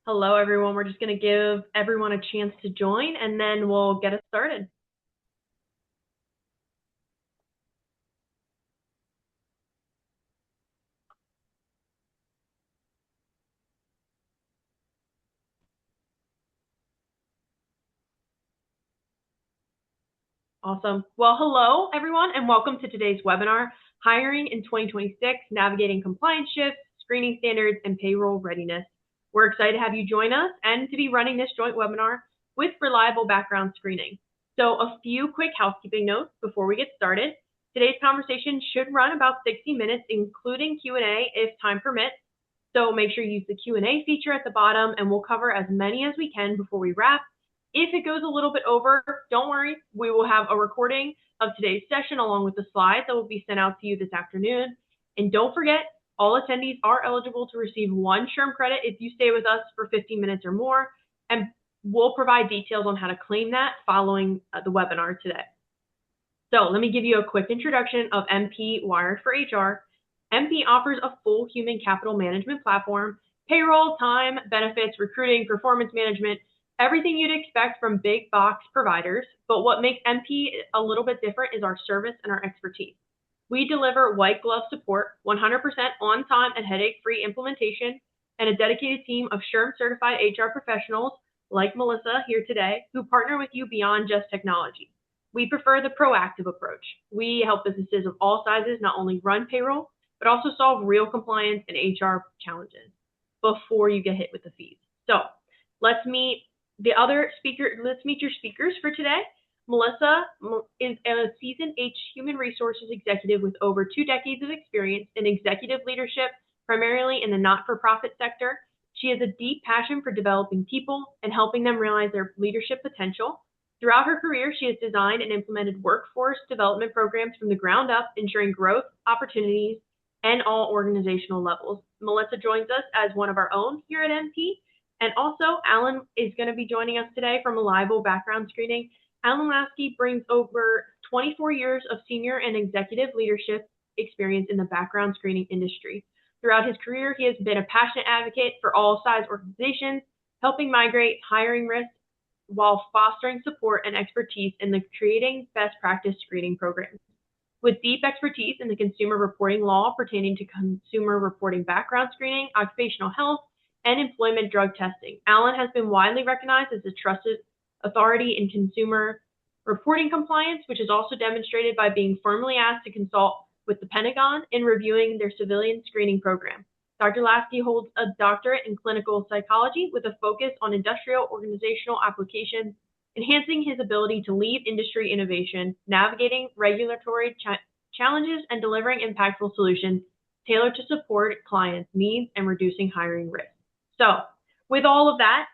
Hello, everyone. We're just going to give everyone a chance to join, and then we'll get it started. Awesome. Well, hello, everyone, and welcome to today's webinar, Hiring in 2026, Navigating Compliance Shifts, Screening Standards, and Payroll Readiness. We're excited to have you join us and to be running this joint webinar with reliable background screening. So a few quick housekeeping notes before we get started. Today's conversation should run about 60 minutes, including Q&A if time permits. So make sure you use the Q&A feature at the bottom, and we'll cover as many as we can before we wrap. If it goes a little bit over, don't worry. We will have a recording of today's session along with the slides that will be sent out to you this afternoon. And don't forget, all attendees are eligible to receive 1 SHRM credit if you stay with us for 15 minutes or more, and we'll provide details on how to claim that following the webinar today. So let me give you a quick introduction of MP Wired for HR. MP offers a full human capital management platform, payroll, time, benefits, recruiting, performance management, everything you'd expect from big box providers. But what makes MP a little bit different is our service and our expertise. We deliver white glove support, 100% on time and headache-free implementation, and a dedicated team of SHRM certified HR professionals like Melissa here today who partner with you beyond just technology. We prefer the proactive approach. We help businesses of all sizes not only run payroll, but also solve real compliance and HR challenges before you get hit with the fees. So let's meet your speakers for today. Melissa is a seasoned human resources executive with over 2 decades of experience in executive leadership, primarily in the not-for-profit sector. She has a deep passion for developing people and helping them realize their leadership potential. Throughout her career, she has designed and implemented workforce development programs from the ground up, ensuring growth, opportunities, and all organizational levels. Melissa joins us as one of our own here at MP. And also, Alan is going to be joining us today from Reliable Background Screening. Alan Lasky brings over 24 years of senior and executive leadership experience in the background screening industry. Throughout his career, he has been a passionate advocate for all size organizations, helping migrate hiring risks while fostering support and expertise in the creating best practice screening programs. With deep expertise in the consumer reporting law pertaining to consumer reporting background screening, occupational health, and employment drug testing, Alan has been widely recognized as a trusted authority in consumer reporting compliance, which is also demonstrated by being formally asked to consult with the Pentagon in reviewing their civilian screening program. Dr. Lasky holds a doctorate in clinical psychology with a focus on industrial organizational applications, enhancing his ability to lead industry innovation, navigating regulatory challenges, and delivering impactful solutions tailored to support clients' needs and reducing hiring risk. So with all of that,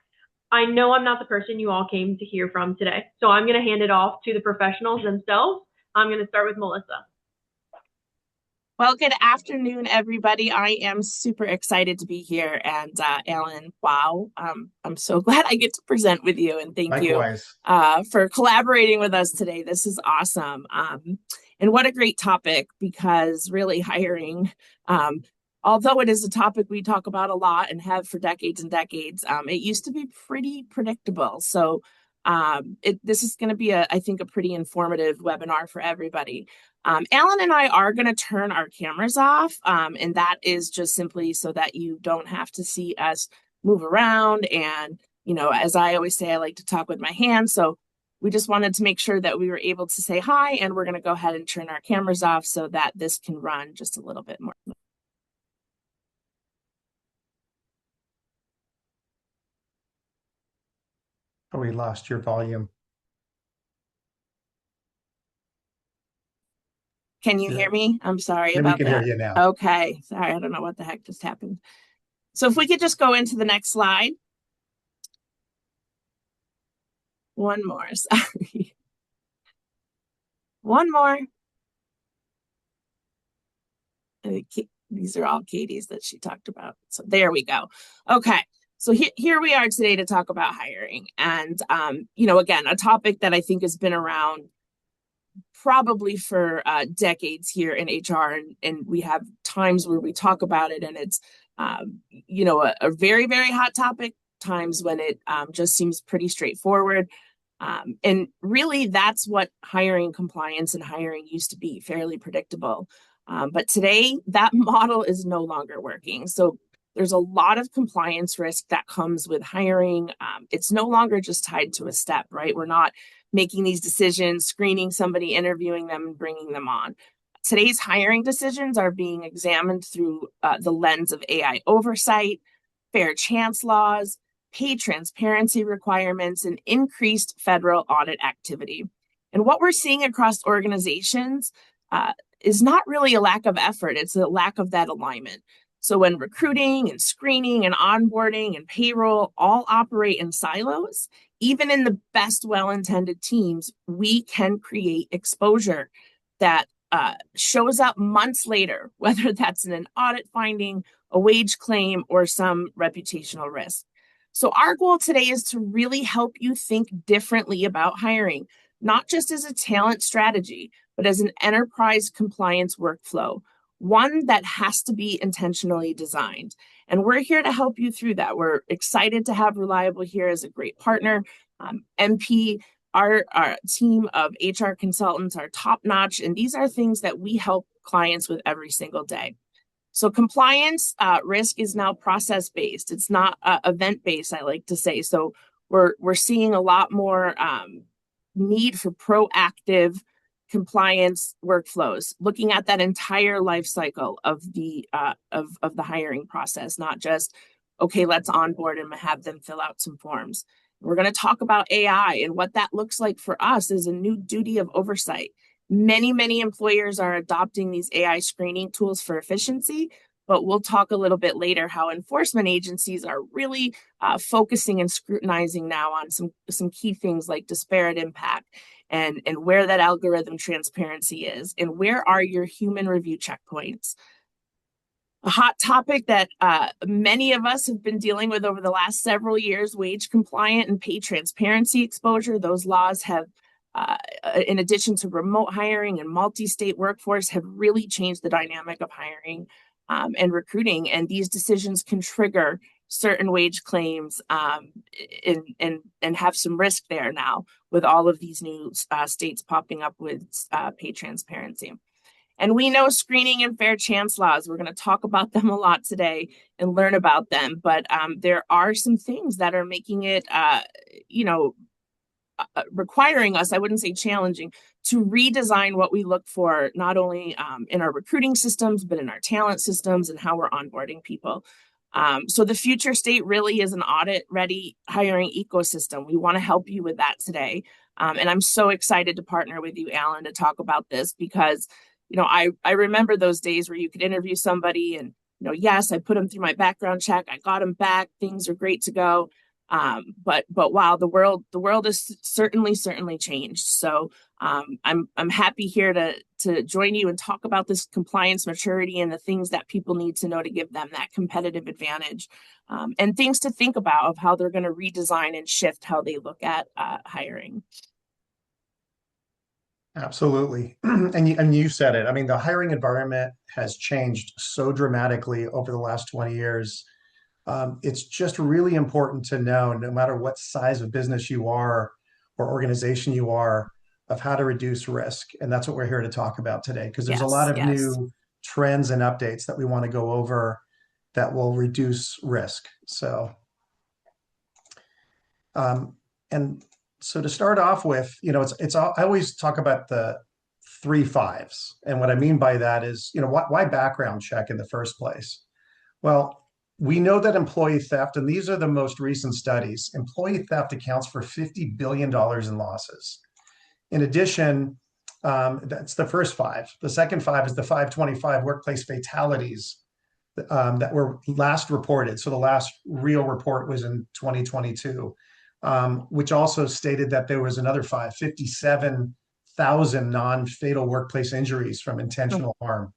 I know I'm not the person you all came to hear from today, so I'm going to hand it off to the professionals themselves. I'm going to start with Melissa. Well, good afternoon, everybody. I am super excited to be here. And Alan, wow, I'm so glad I get to present with you. And thank Likewise. you for collaborating with us today. This is awesome. And what a great topic, because really hiring, although it is a topic we talk about a lot and have for decades and decades, it used to be pretty predictable. So this is going to be, I think, a pretty informative webinar for everybody. Alan and I are going to turn our cameras off, and that is just simply so that you don't have to see us move around. And, you know, as I always say, I like to talk with my hands. So we just wanted to make sure that we were able to say hi, and we're going to go ahead and turn our cameras off so that this can run just a little bit more. Oh, we lost your volume. Can you hear me? I'm sorry Then about we can that. hear you now. Okay. Sorry, I don't know what the heck just happened. So if we could just go into the next slide. One more, sorry. One more. These are all Katie's that she talked about. So there we go. Okay. So here we are today to talk about hiring. And, you know, again, a topic that I think has been around probably for decades here in HR, and we have times where we talk about it, and it's you know, a very, very hot topic, times when it just seems pretty straightforward. And really, that's what hiring compliance and hiring used to be, fairly predictable. But today, that model is no longer working. So there's a lot of compliance risk that comes with hiring. It's no longer just tied to a step, right? We're not making these decisions, screening somebody, interviewing them, and bringing them on. Today's hiring decisions are being examined through the lens of AI oversight, fair chance laws, pay transparency requirements, and increased federal audit activity. And what we're seeing across organizations is not really a lack of effort, it's a lack of that alignment. So when recruiting and screening and onboarding and payroll all operate in silos, even in the best well-intended teams, we can create exposure that shows up months later, whether that's in an audit finding, a wage claim, or some reputational risk. So our goal today is to really help you think differently about hiring, not just as a talent strategy, but as an enterprise compliance workflow, one that has to be intentionally designed. And we're here to help you through that. We're excited to have Reliable here as a great partner. MP, our team of HR consultants are top notch, and these are things that we help clients with every single day. So compliance risk is now process-based. It's not event-based, I like to say. So we're seeing a lot more need for proactive compliance workflows, looking at that entire life cycle of the hiring process, not just, okay, let's onboard and have them fill out some forms. We're going to talk about AI and what that looks like for us as a new duty of oversight. Many employers are adopting these AI screening tools for efficiency, but we'll talk a little bit later how enforcement agencies are really focusing and scrutinizing now on some key things like disparate impact and where that algorithm transparency is and where are your human review checkpoints. A hot topic that many of us have been dealing with over the last several years, wage compliant and pay transparency exposure. Those laws have, in addition to remote hiring and multi-state workforce, have really changed the dynamic of hiring and recruiting. And these decisions can trigger certain wage claims and have some risk there now with all of these new states popping up with pay transparency. And we know screening and fair chance laws. We're going to talk about them a lot today and learn about them. But there are some things that are making it, requiring us, I wouldn't say challenging, to redesign what we look for, not only in our recruiting systems, but in our talent systems and how we're onboarding people. So the future state really is an audit-ready hiring ecosystem. We want to help you with that today. And I'm so excited to partner with you, Alan, to talk about this because I remember those days where you could interview somebody and, yes, I put them through my background check. I got them back. Things are great to go. But wow, the world has certainly changed. So I'm happy here to join you and talk about this compliance maturity and the things that people need to know to give them that competitive advantage, and things to think about of how they're going to redesign and shift how they look at hiring. Absolutely. And you said it. I mean, the hiring environment has changed so dramatically over the last 20 years. It's just really important to know, no matter what size of business you are or organization you are, of how to reduce risk. And that's what we're here to talk about today, because there's a lot of new trends and updates that we want to go over that will reduce risk. So, So to start off with, I always talk about the 3 5s. And what I mean by that is, why background check in the first place? Well, we know that employee theft, and these are the most recent studies, employee theft accounts for $50 billion in losses. In addition, that's the first 5. The second 5 is the 525 workplace fatalities that were last reported. So the last real report was in 2022. Which also stated that there was another 57,000 non-fatal workplace injuries from intentional harm.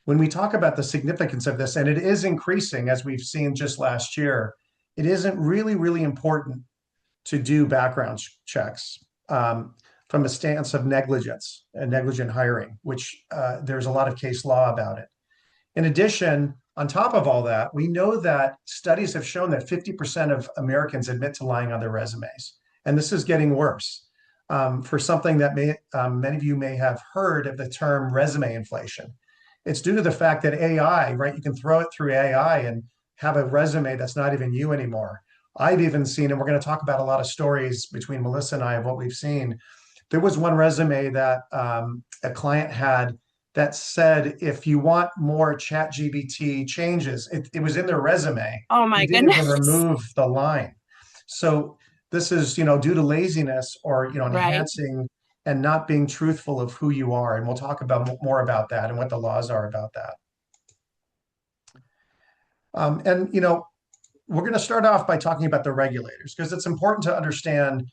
When we talk about the significance of this, and it is increasing as we've seen just last year, it isn't really important to do background checks from a stance of negligence and negligent hiring, which there's a lot of case law about it. In addition, On top of all that, we know that studies have shown that 50% of Americans admit to lying on their resumes. And this is getting worse. For something that many of you may have heard of the term resume inflation. It's due to the fact that AI, right? You can throw it through AI and have a resume that's not even you anymore. I've even seen, and we're going to talk about a lot of stories between Melissa and I of what we've seen. There was one resume that a client had that said, if you want more chat GBT changes, it was in their resume. Oh They my didn't even goodness. remove the line. So this is, due to laziness or, Right. enhancing and not being truthful of who you are. And we'll talk about more about that and what the laws are about that. And, we're going to start off by talking about the regulators because it's important to understand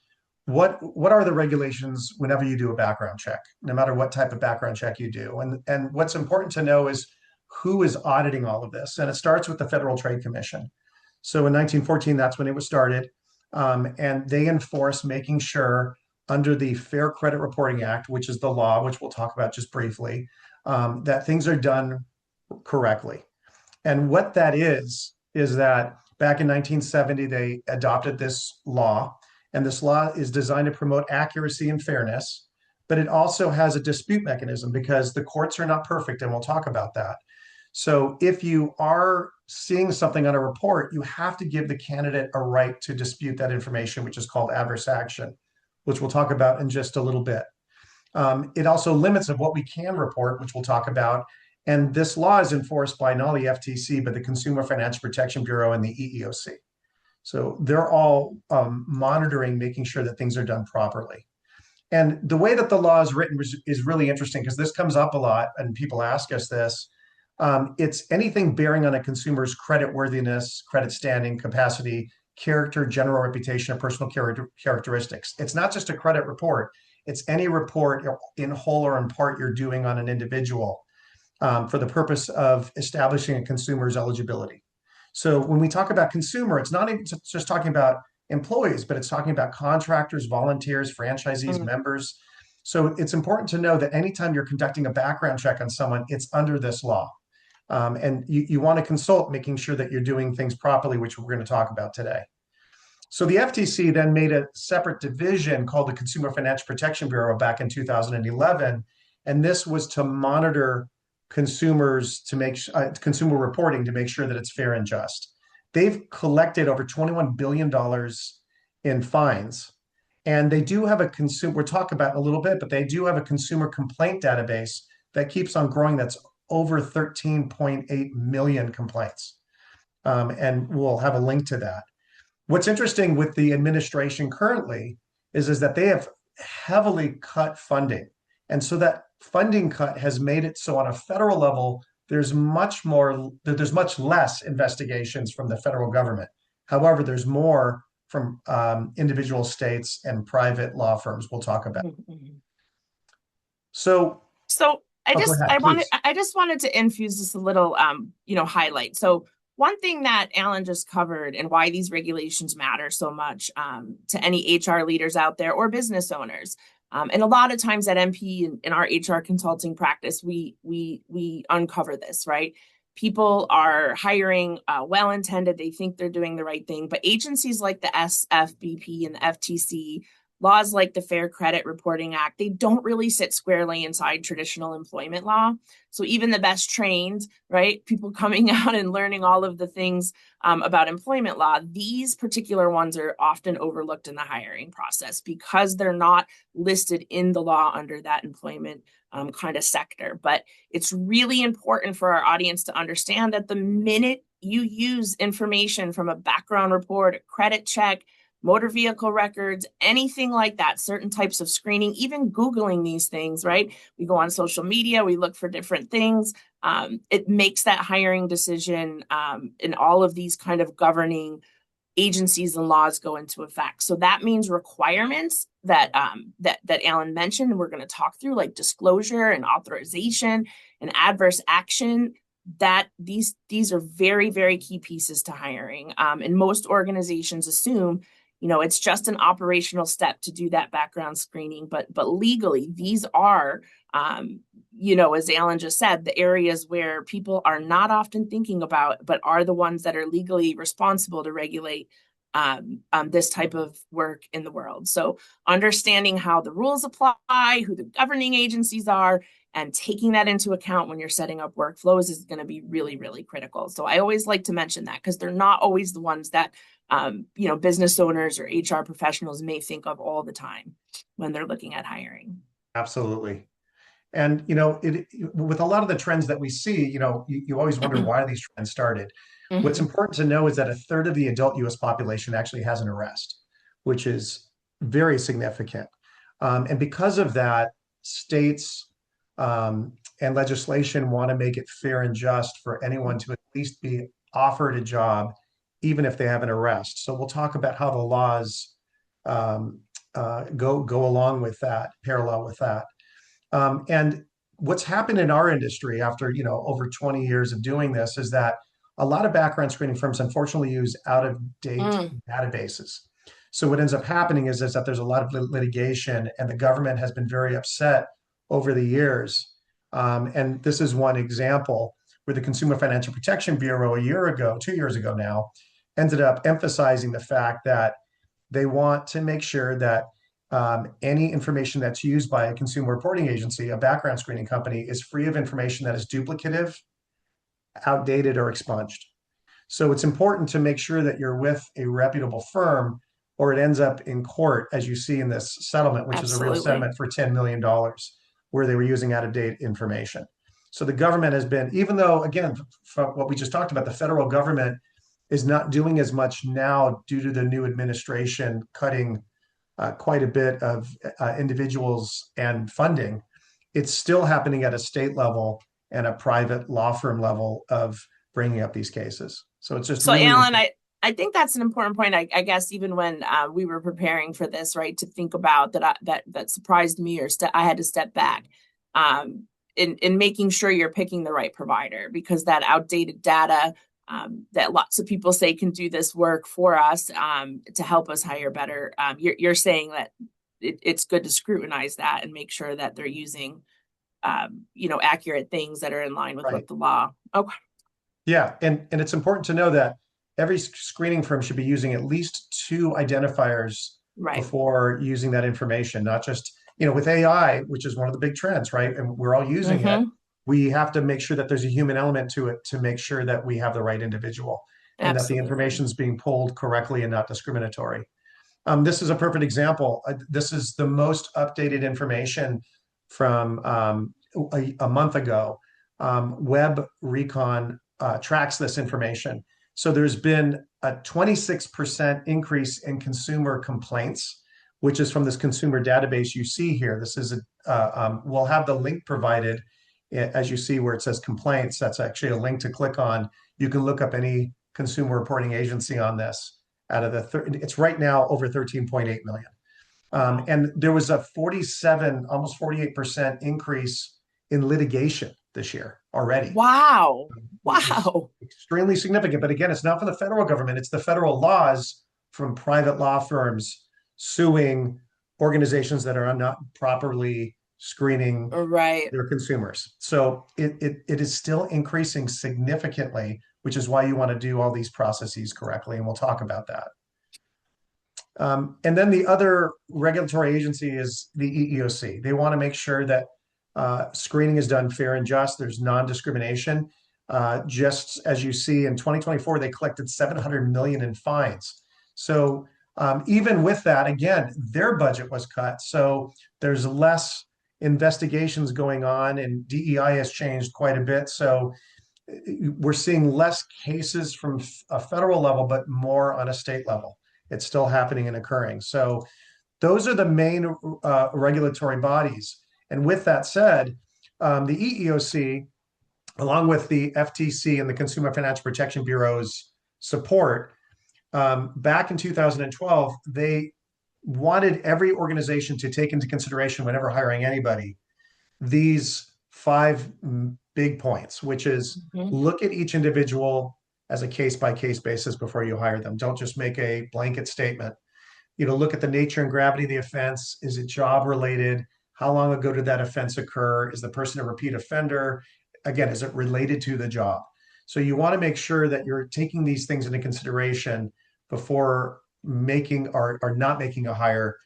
what are the regulations whenever you do a background check, no matter what type of background check you do. And what's important to know is who is auditing all of this. And it starts with the Federal Trade Commission. So in 1914, that's when it was started. And they enforce making sure under the Fair Credit Reporting Act, which is the law, which we'll talk about just briefly, that things are done correctly. And what that is that back in 1970, they adopted this law. And this law is designed to promote accuracy and fairness, but it also has a dispute mechanism because the courts are not perfect, and we'll talk about that. So if you are seeing something on a report, you have to give the candidate a right to dispute that information, which is called adverse action, which we'll talk about in just a little bit. It also limits of what we can report, which we'll talk about. And this law is enforced by not only FTC, but the Consumer Financial Protection Bureau and the EEOC. So they're all monitoring, making sure that things are done properly. And the way that the law is written is really interesting because this comes up a lot and people ask us this. It's anything bearing on a consumer's credit worthiness, credit standing, capacity, character, general reputation, or personal characteristics. It's not just a credit report. It's any report in whole or in part you're doing on an individual for the purpose of establishing a consumer's eligibility. So when we talk about consumer, it's not even just talking about employees, but it's talking about contractors, volunteers, franchisees, members. So it's important to know that anytime you're conducting a background check on someone, it's under this law. And you want to consult making sure that you're doing things properly, which we're going to talk about today. So the FTC then made a separate division called the Consumer Financial Protection Bureau back in 2011. And this was to monitor consumers to make consumer reporting to make sure that it's fair and just. They've collected over $21 billion in fines. And they do have a consumer, we'll talk about in a little bit, but they do have a consumer complaint database that keeps on growing. That's over 13.8 million complaints. And we'll have a link to that. What's interesting with the administration currently is that they have heavily cut funding. And so that funding cut has made it so on a federal level, there's much less investigations from the federal government. However, there's more from individual states and private law firms we'll talk about. So I go ahead, please. just wanted to infuse this a little highlight. So one thing that Alan just covered and why these regulations matter so much to any HR leaders out there or business owners. And a lot of times at MP in our HR consulting practice, we uncover this, right? People are hiring well-intended. They think they're doing the right thing. But agencies like the SFBP and the FTC, laws like the Fair Credit Reporting Act, they don't really sit squarely inside traditional employment law. So even the best trained, right, people coming out and learning all of the things about employment law, these particular ones are often overlooked in the hiring process because they're not listed in the law under that employment kind of sector. But it's really important for our audience to understand that the minute you use information from a background report, a credit check, motor vehicle records, anything like that, certain types of screening, even Googling these things, right? We go on social media, we look for different things. It makes that hiring decision and all of these kind of governing agencies and laws go into effect. So that means requirements that Alan mentioned, and we're going to talk through, like disclosure and authorization and adverse action, that these are very, very key pieces to hiring. And most organizations assume it's just an operational step to do that background screening, but legally, these are, as Alan just said, the areas where people are not often thinking about, but are the ones that are legally responsible to regulate this type of work in the world. So understanding how the rules apply, who the governing agencies are, and taking that into account when you're setting up workflows is going to be really, really critical. So I always like to mention that because they're not always the ones that, business owners or HR professionals may think of all the time when they're looking at hiring. Absolutely. And, with a lot of the trends that we see, you always wonder why these trends started. Mm-hmm. What's important to know is that a third of the adult US population actually has an arrest, which is very significant. And because of that, states and legislation want to make it fair and just for anyone to at least be offered a job, even if they have an arrest. So we'll talk about how the laws go along with that, parallel with that. And what's happened in our industry after, over 20 years of doing this is that a lot of background screening firms unfortunately use out-of-date databases. So what ends up happening is that there's a lot of litigation, and the government has been very upset over the years. And this is one example where the Consumer Financial Protection Bureau 2 years ago now, ended up emphasizing the fact that they want to make sure that any information that's used by a consumer reporting agency, a background screening company, is free of information that is duplicative, outdated, or expunged. So it's important to make sure that you're with a reputable firm, or it ends up in court, as you see in this settlement, which Absolutely. is a real settlement for $10 million, where they were using out-of-date information. So the government has been, even though, again, from what we just talked about, the federal government is not doing as much now due to the new administration cutting quite a bit of individuals and funding, it's still happening at a state level and a private law firm level of bringing up these cases. So it's just so really Alan, I think that's an important point. I guess even when we were preparing for this, right, to think about that surprised me, or I had to step back in making sure you're picking the right provider, because that outdated data that lots of people say can do this work for us to help us hire better. You're saying that it's good to scrutinize that and make sure that they're using, accurate things that are in line with what the law. Okay. Yeah, and it's important to know that every screening firm should be using at least 2 identifiers before using that information, not just, with AI, which is one of the big trends, right? And we're all using it. We have to make sure that there's a human element to it to make sure that we have the right individual and that the information is being pulled correctly and not discriminatory. This is a perfect example. This is the most updated information from a month ago. Web Recon tracks this information. So there's been a 26% increase in consumer complaints, which is from this consumer database you see here. This is we'll have the link provided, as you see where it says complaints. That's actually a link to click on. You can look up any consumer reporting agency on this. Out of it's right now over 13.8 million. And there was a 47, almost 48% increase in litigation this year already. Wow. Extremely significant. But again, it's not from the federal government. It's the federal laws from private law firms suing organizations that are not properly screening their consumers. So it is still increasing significantly, which is why you want to do all these processes correctly. And we'll talk about that. And then the other regulatory agency is the EEOC. They want to make sure that screening is done fair and just. There's non-discrimination. Just as you see in 2024, they collected $700 million in fines. So even with that, again, their budget was cut. So there's less investigations going on, and DEI has changed quite a bit. So we're seeing less cases from a federal level, but more on a state level. It's still happening and occurring. So those are the main regulatory bodies. And with that said, the EEOC, along with the FTC and the Consumer Financial Protection Bureau's support, back in 2012, they wanted every organization to take into consideration whenever hiring anybody these 5 big points, which is look at each individual as a case-by-case basis before you hire them. Don't just make a blanket statement. look at the nature and gravity of the offense. Is it job related? How long ago did that offense occur? Is the person a repeat offender? Again, is it related to the job? So you want to make sure that you're taking these things into consideration before making or not making a hire,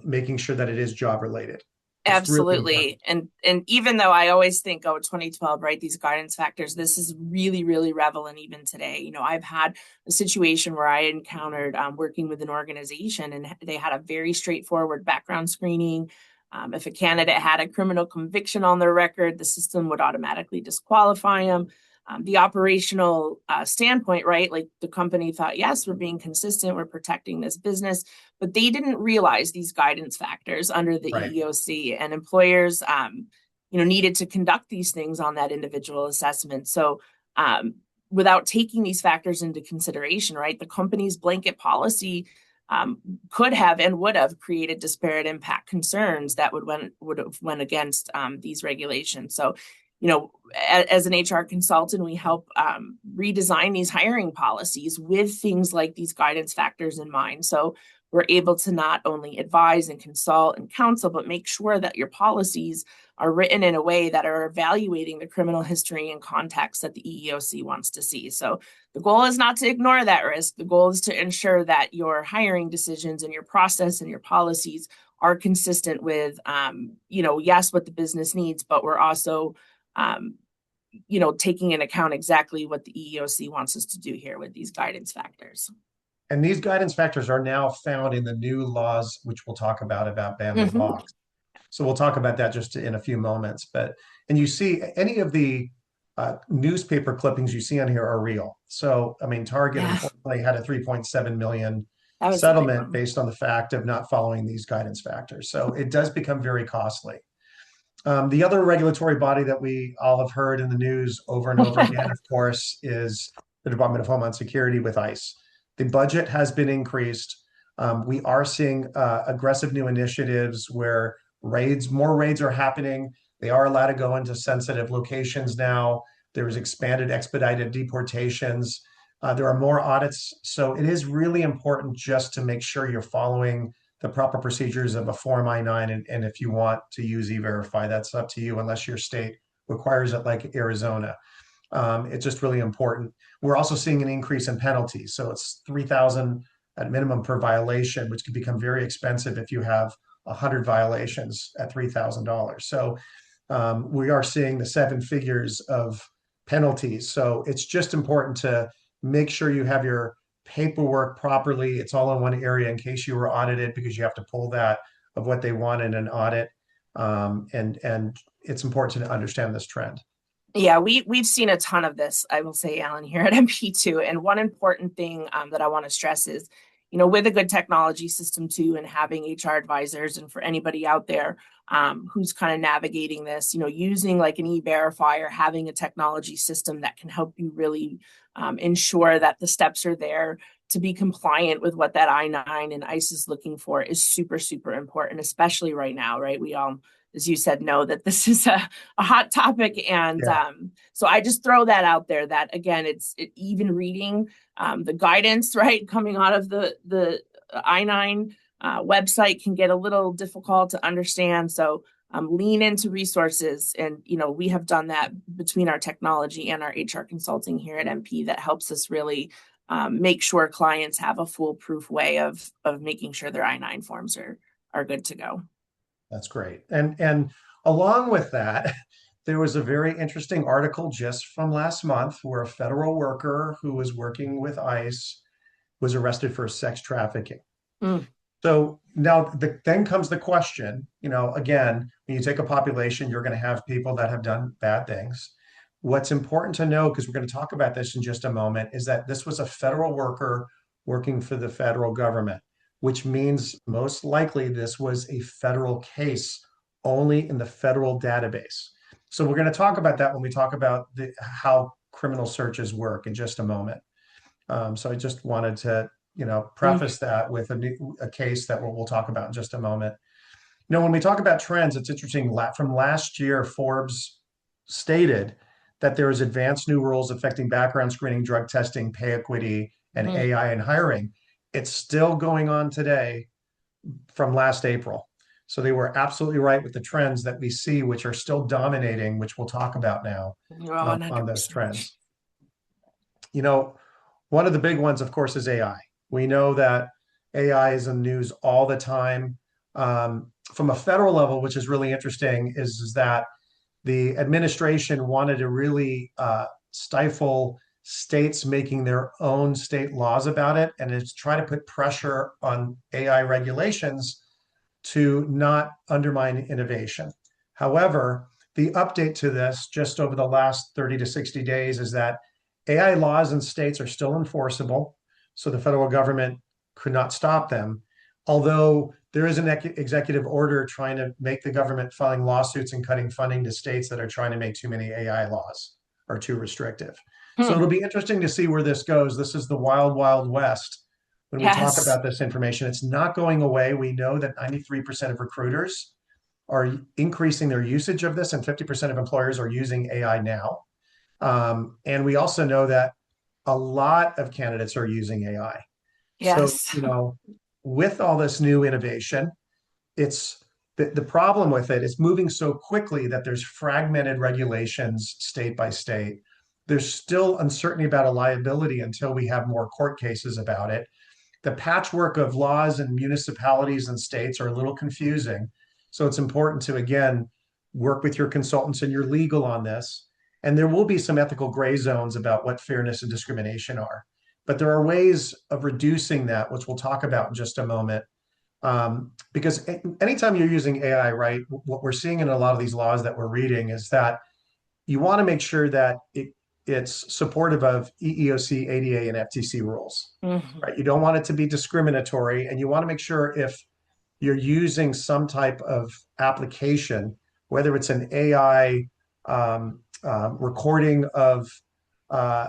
making sure that it is job related. It's really important. Absolutely. And even though I always think, oh, 2012, right, these guidance factors, this is really, really relevant even today. I've had a situation where I encountered working with an organization, and they had a very straightforward background screening. If a candidate had a criminal conviction on their record, the system would automatically disqualify them. The operational standpoint, right? Like the company thought, yes, we're being consistent, we're protecting this business, but they didn't realize these guidance factors under the Right. EEOC, and employers, needed to conduct these things on that individual assessment. So, without taking these factors into consideration, right, the company's blanket policy could have and would have created disparate impact concerns that would have went against these regulations. So, as an HR consultant, we help redesign these hiring policies with things like these guidance factors in mind. So we're able to not only advise and consult and counsel, but make sure that your policies are written in a way that are evaluating the criminal history and context that the EEOC wants to see. So the goal is not to ignore that risk. The goal is to ensure that your hiring decisions and your process and your policies are consistent with, yes, what the business needs, but we're also taking into account exactly what the EEOC wants us to do here with these guidance factors. And these guidance factors are now found in the new laws, which we'll talk about Bama Box. So we'll talk about that just in a few moments. And you see any of the newspaper clippings you see on here are real. So, I mean, Target unfortunately had a 3.7 million settlement based on the fact of not following these guidance factors. So it does become very costly. The other regulatory body that we all have heard in the news over and over again, of course, is the Department of Homeland Security with ICE. The budget has been increased. We are seeing aggressive new initiatives where more raids are happening. They are allowed to go into sensitive locations now. There's expanded expedited deportations. There are more audits. So it is really important just to make sure you're following the proper procedures of a Form I-9. And if you want to use E-Verify, that's up to you, unless your state requires it, like Arizona. It's just really important. We're also seeing an increase in penalties. So it's $3,000 at minimum per violation, which can become very expensive if you have 100 violations at $3,000. So we are seeing the 7 figures of penalties. So it's just important to make sure you have your paperwork properly. It's all in one area in case you were audited, because you have to pull that of what they want in an audit. And it's important to understand this trend. Yeah, we've seen a ton of this, I will say, Alan, here at MP too. And one important thing that I want to stress is, with a good technology system too, and having HR advisors, and for anybody out there who's kind of navigating this, using like an E-Verify or having a technology system that can help you really ensure that the steps are there to be compliant with what that I-9 and ICE is looking for is super, super important, especially right now, right? We all, as you said, know that this is a hot topic. And so I just throw that out there that, again, even reading the guidance, right, coming out of the I-9 website can get a little difficult to understand. So lean into resources. And, we have done that between our technology and our HR consulting here at MP that helps us really make sure clients have a foolproof way of making sure their I-9 forms are good to go. That's great. And along with that, there was a very interesting article just from last month where a federal worker who was working with ICE was arrested for sex trafficking. So now then comes the question, again, when you take a population, you're going to have people that have done bad things. What's important to know, because we're going to talk about this in just a moment, is that this was a federal worker working for the federal government, which means most likely this was a federal case only in the federal database. So we're going to talk about that when we talk about how criminal searches work in just a moment. So I just wanted to, preface that with a case that we'll talk about in just a moment. When we talk about trends, it's interesting. From last year, Forbes stated that there is advanced new rules affecting background screening, drug testing, pay equity, and AI in hiring. It's still going on today from last April. So they were absolutely right with the trends that we see, which are still dominating, which we'll talk about now on those 100%. trends. You know, one of the big ones, of course, is AI. We know that AI is in the news all the time. From a federal level, which is really interesting, is that the administration wanted to really stifle states making their own state laws about it, and it's try to put pressure on AI regulations to not undermine innovation. However, the update to this just over the last 30 to 60 days is that AI laws in states are still enforceable, so the federal government could not stop them. Although there is an executive order trying to make the government filing lawsuits and cutting funding to states that are trying to make too many AI laws or too restrictive. So it'll be interesting to see where this goes. This is the wild, wild west when we talk Yes. about this information. It's not going away. We know that 93% of recruiters are increasing their usage of this, and 50% of employers are using AI now. And we also know that a lot of candidates are using AI. So, Yes. with all this new innovation, it's the problem with it is moving so quickly that there's fragmented regulations state by state. There's still uncertainty about a liability until we have more court cases about it. The patchwork of laws in municipalities and states are a little confusing. So it's important to, again, work with your consultants and your legal on this. And there will be some ethical gray zones about what fairness and discrimination are. But there are ways of reducing that, which we'll talk about in just a moment. Because anytime you're using AI, right, what we're seeing in a lot of these laws that we're reading is that you want to make sure that it's supportive of EEOC, ADA, and FTC rules, right? You don't want it to be discriminatory, and you want to make sure if you're using some type of application, whether it's an AI recording of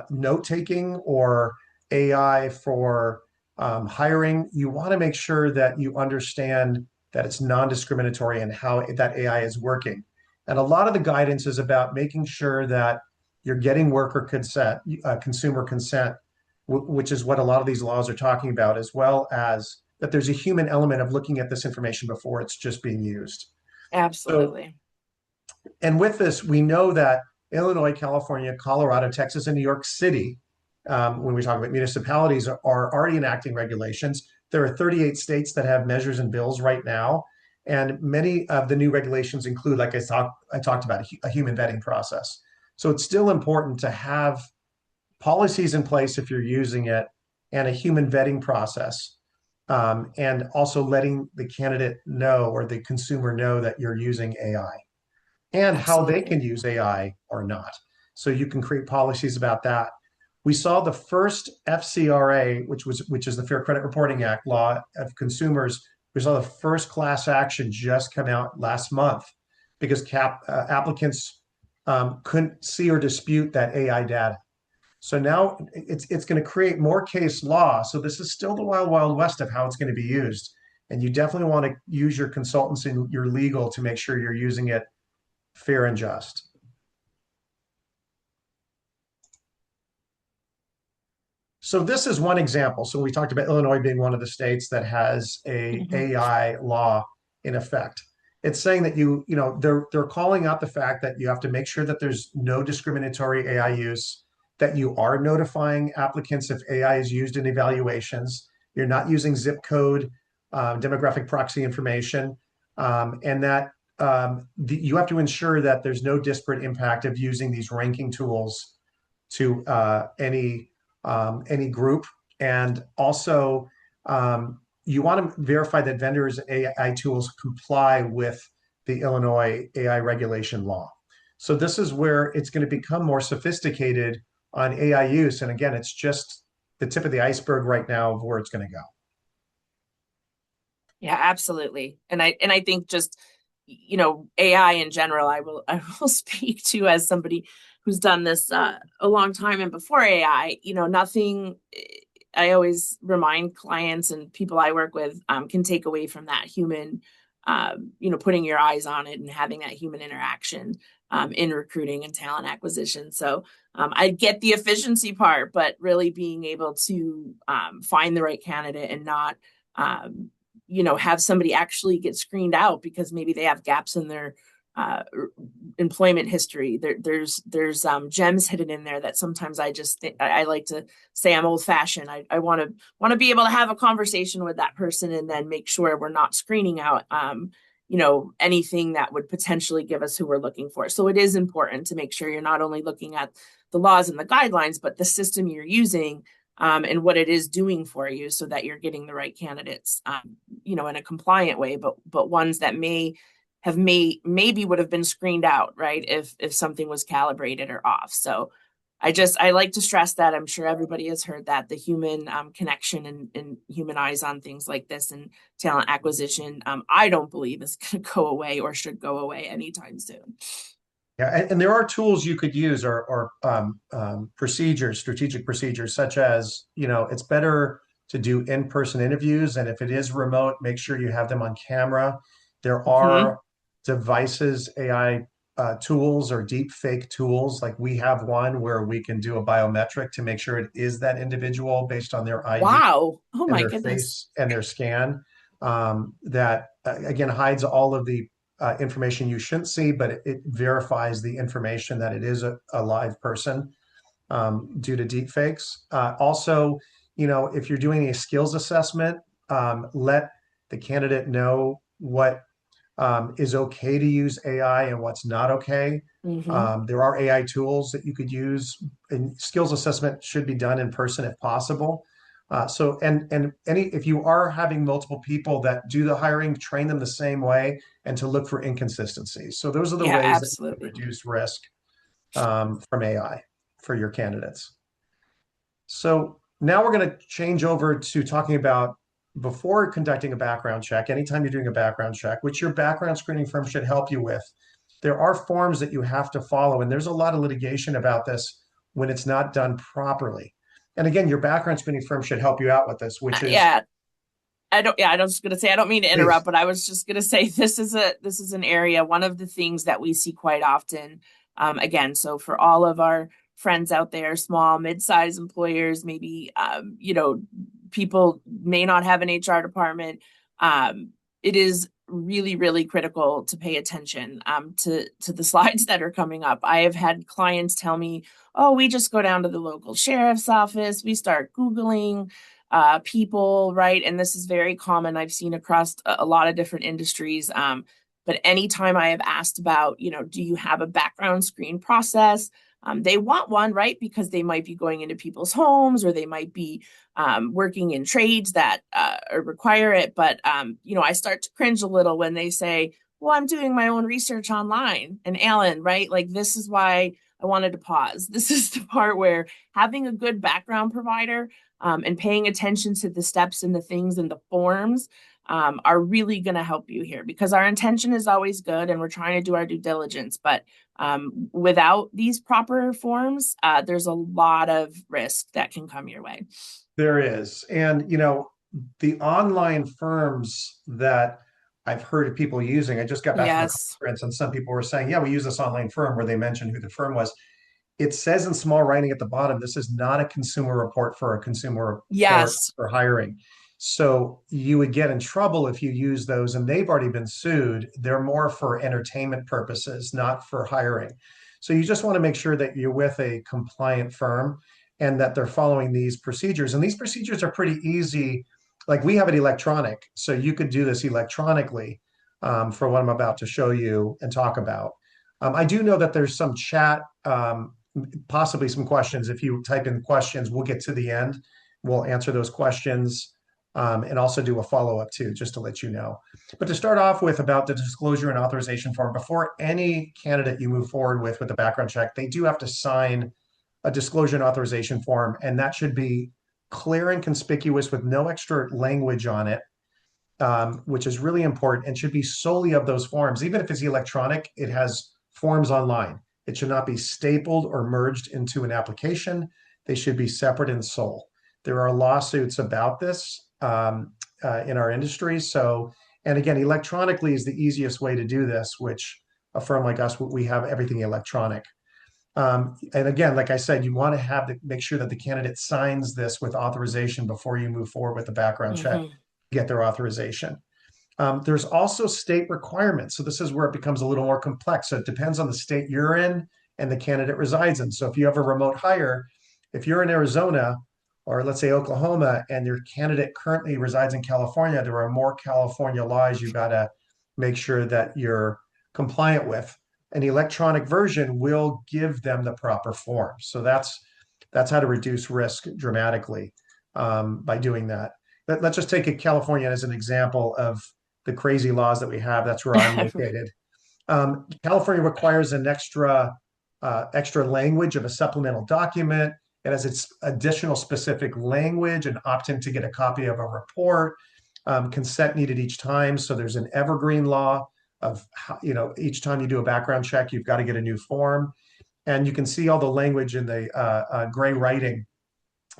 note-taking or AI for hiring, you want to make sure that you understand that it's non-discriminatory and how that AI is working. And a lot of the guidance is about making sure that you're getting worker consent, consumer consent, which is what a lot of these laws are talking about, as well as that there's a human element of looking at this information before it's just being used. Absolutely. So, and with this, we know that Illinois, California, Colorado, Texas, and New York City, when we talk about municipalities, are already enacting regulations. There are 38 states that have measures and bills right now. And many of the new regulations include, like I talked about, a human vetting process. So it's still important to have policies in place if you're using it and a human vetting process. And also letting the candidate know or the consumer know that you're using AI and how they can use AI or not. So you can create policies about that. We saw the first FCRA, which is the Fair Credit Reporting Act law of consumers. We saw the first class action just come out last month because applicants couldn't see or dispute that AI data. So now it's going to create more case law. So this is still the wild, wild west of how it's going to be used. And you definitely want to use your consultants and your legal to make sure you're using it fair and just. So this is one example. So we talked about Illinois being one of the states that has a AI law in effect. It's saying that they're calling out the fact that you have to make sure that there's no discriminatory AI use, that you are notifying applicants if AI is used in evaluations. You're not using zip code, demographic proxy information, and that you have to ensure that there's no disparate impact of using these ranking tools to any group. And also, you want to verify that vendors' AI tools comply with the Illinois AI regulation law. So this is where it's going to become more sophisticated on AI use. And again, it's just the tip of the iceberg right now of where it's going to go. Yeah, absolutely. And I think just, AI in general, I will speak to as somebody who's done this a long time and before AI, nothing I always remind clients and people I work with can take away from that human, putting your eyes on it and having that human interaction. in recruiting and talent acquisition. So I get the efficiency part, but really being able to find the right candidate and not, have somebody actually get screened out because maybe they have gaps in their employment history. There's gems hidden in there that sometimes I like to say I'm old fashioned. I want to be able to have a conversation with that person and then make sure we're not screening out anything that would potentially give us who we're looking for. So it is important to make sure you're not only looking at the laws and the guidelines, but the system you're using and what it is doing for you so that you're getting the right candidates, in a compliant way, but ones that maybe would have been screened out, right? If something was calibrated or off. So I like to stress that. I'm sure everybody has heard that the human connection and human eyes on things like this and talent acquisition, I don't believe is going to go away or should go away anytime soon. Yeah, and there are tools you could use or procedures, strategic procedures, such as, it's better to do in-person interviews. And if it is remote, make sure you have them on camera. There are devices, AI tools or deep fake tools. Like we have one where we can do a biometric to make sure it is that individual based on their ID. Wow. Oh and my their goodness. face and their scan. That again hides all of the information you shouldn't see, but it verifies the information that it is a live person due to deep fakes. Also, if you're doing a skills assessment, let the candidate know what is okay to use AI and what's not okay. There are AI tools that you could use, and skills assessment should be done in person if possible. If you are having multiple people that do the hiring, train them the same way and to look for inconsistencies. So those are the ways absolutely. that you reduce risk from AI for your candidates. So now we're going to change over to talking about before conducting a background check. Anytime you're doing a background check, which your background screening firm should help you with, there are forms that you have to follow. And there's a lot of litigation about this when it's not done properly. And again, your background screening firm should help you out with this, which is I was going to say, I don't mean to interrupt, but I was just going to say, this is an area, one of the things that we see quite often. Again, so for all of our friends out there, small, mid-sized employers, maybe, people may not have an HR department. It is really, really critical to pay attention to the slides that are coming up. I have had clients tell me, oh, we just go down to the local sheriff's office. We start Googling people, right? And this is very common. I've seen across a lot of different industries. But anytime I have asked about, do you have a background screen process? They want one, right? Because they might be going into people's homes or they might be working in trades that require it. But, I start to cringe a little when they say, well, I'm doing my own research online. And Alan, right? Like, this is why I wanted to pause. This is the part where having a good background provider and paying attention to the steps and the things and the forms are really going to help you here, because our intention is always good and we're trying to do our due diligence. But without these proper forms, there's a lot of risk that can come your way. There is. And, the online firms that I've heard of people using, I just got back from a conference and some people were saying, yeah, we use this online firm, where they mentioned who the firm was. It says in small writing at the bottom, this is not a consumer report for a consumer for hiring. So you would get in trouble if you use those, and they've already been sued. They're more for entertainment purposes, not for hiring. So you just want to make sure that you're with a compliant firm and that they're following these procedures. And these procedures are pretty easy. Like, we have it electronic, so you could do this electronically for what I'm about to show you and talk about. I do know that there's some chat, possibly some questions. If you type in questions, we'll get to the end. We'll answer those questions and also do a follow-up too, just to let you know. But to start off with, about the disclosure and authorization form, before any candidate you move forward with a background check, they do have to sign a disclosure and authorization form, and that should be clear and conspicuous with no extra language on it, which is really important, and should be solely of those forms. Even if it's electronic, it has forms online. It should not be stapled or merged into an application. They should be separate and sole. There are lawsuits about this in our industry. So, and again, electronically is the easiest way to do this, which a firm like us, we have everything electronic. And again, like I said, you want to make sure that the candidate signs this with authorization before you move forward with the background check, get their authorization. There's also state requirements. So this is where it becomes a little more complex. So it depends on the state you're in and the candidate resides in. So if you have a remote hire, if you're in Arizona or let's say Oklahoma and your candidate currently resides in California, there are more California laws you got to make sure that you're compliant with. An electronic version will give them the proper form. So that's how to reduce risk dramatically by doing that. Let's just take California as an example of the crazy laws that we have. That's where I'm located. California requires an extra language of a supplemental document. It has its additional specific language, an opt-in to get a copy of a report, consent needed each time. So there's an evergreen law of how, each time you do a background check, you've got to get a new form. And you can see all the language in the gray writing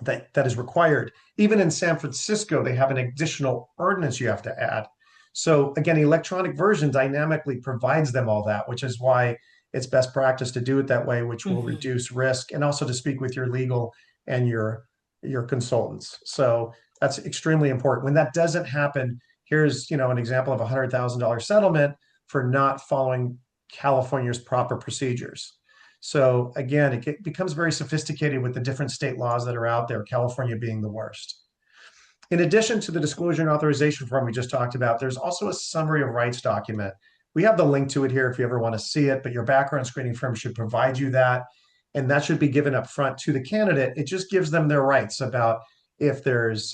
that is required. Even in San Francisco, they have an additional ordinance you have to add. So again, electronic version dynamically provides them all that, which is why it's best practice to do it that way, which will reduce risk, and also to speak with your legal and your consultants. So that's extremely important. When that doesn't happen, here's an example of a $100,000 settlement for not following California's proper procedures. So again, it becomes very sophisticated with the different state laws that are out there, California being the worst. In addition to the disclosure and authorization form we just talked about, there's also a summary of rights document. We have the link to it here if you ever want to see it, but your background screening firm should provide you that. And that should be given up front to the candidate. It just gives them their rights about if there's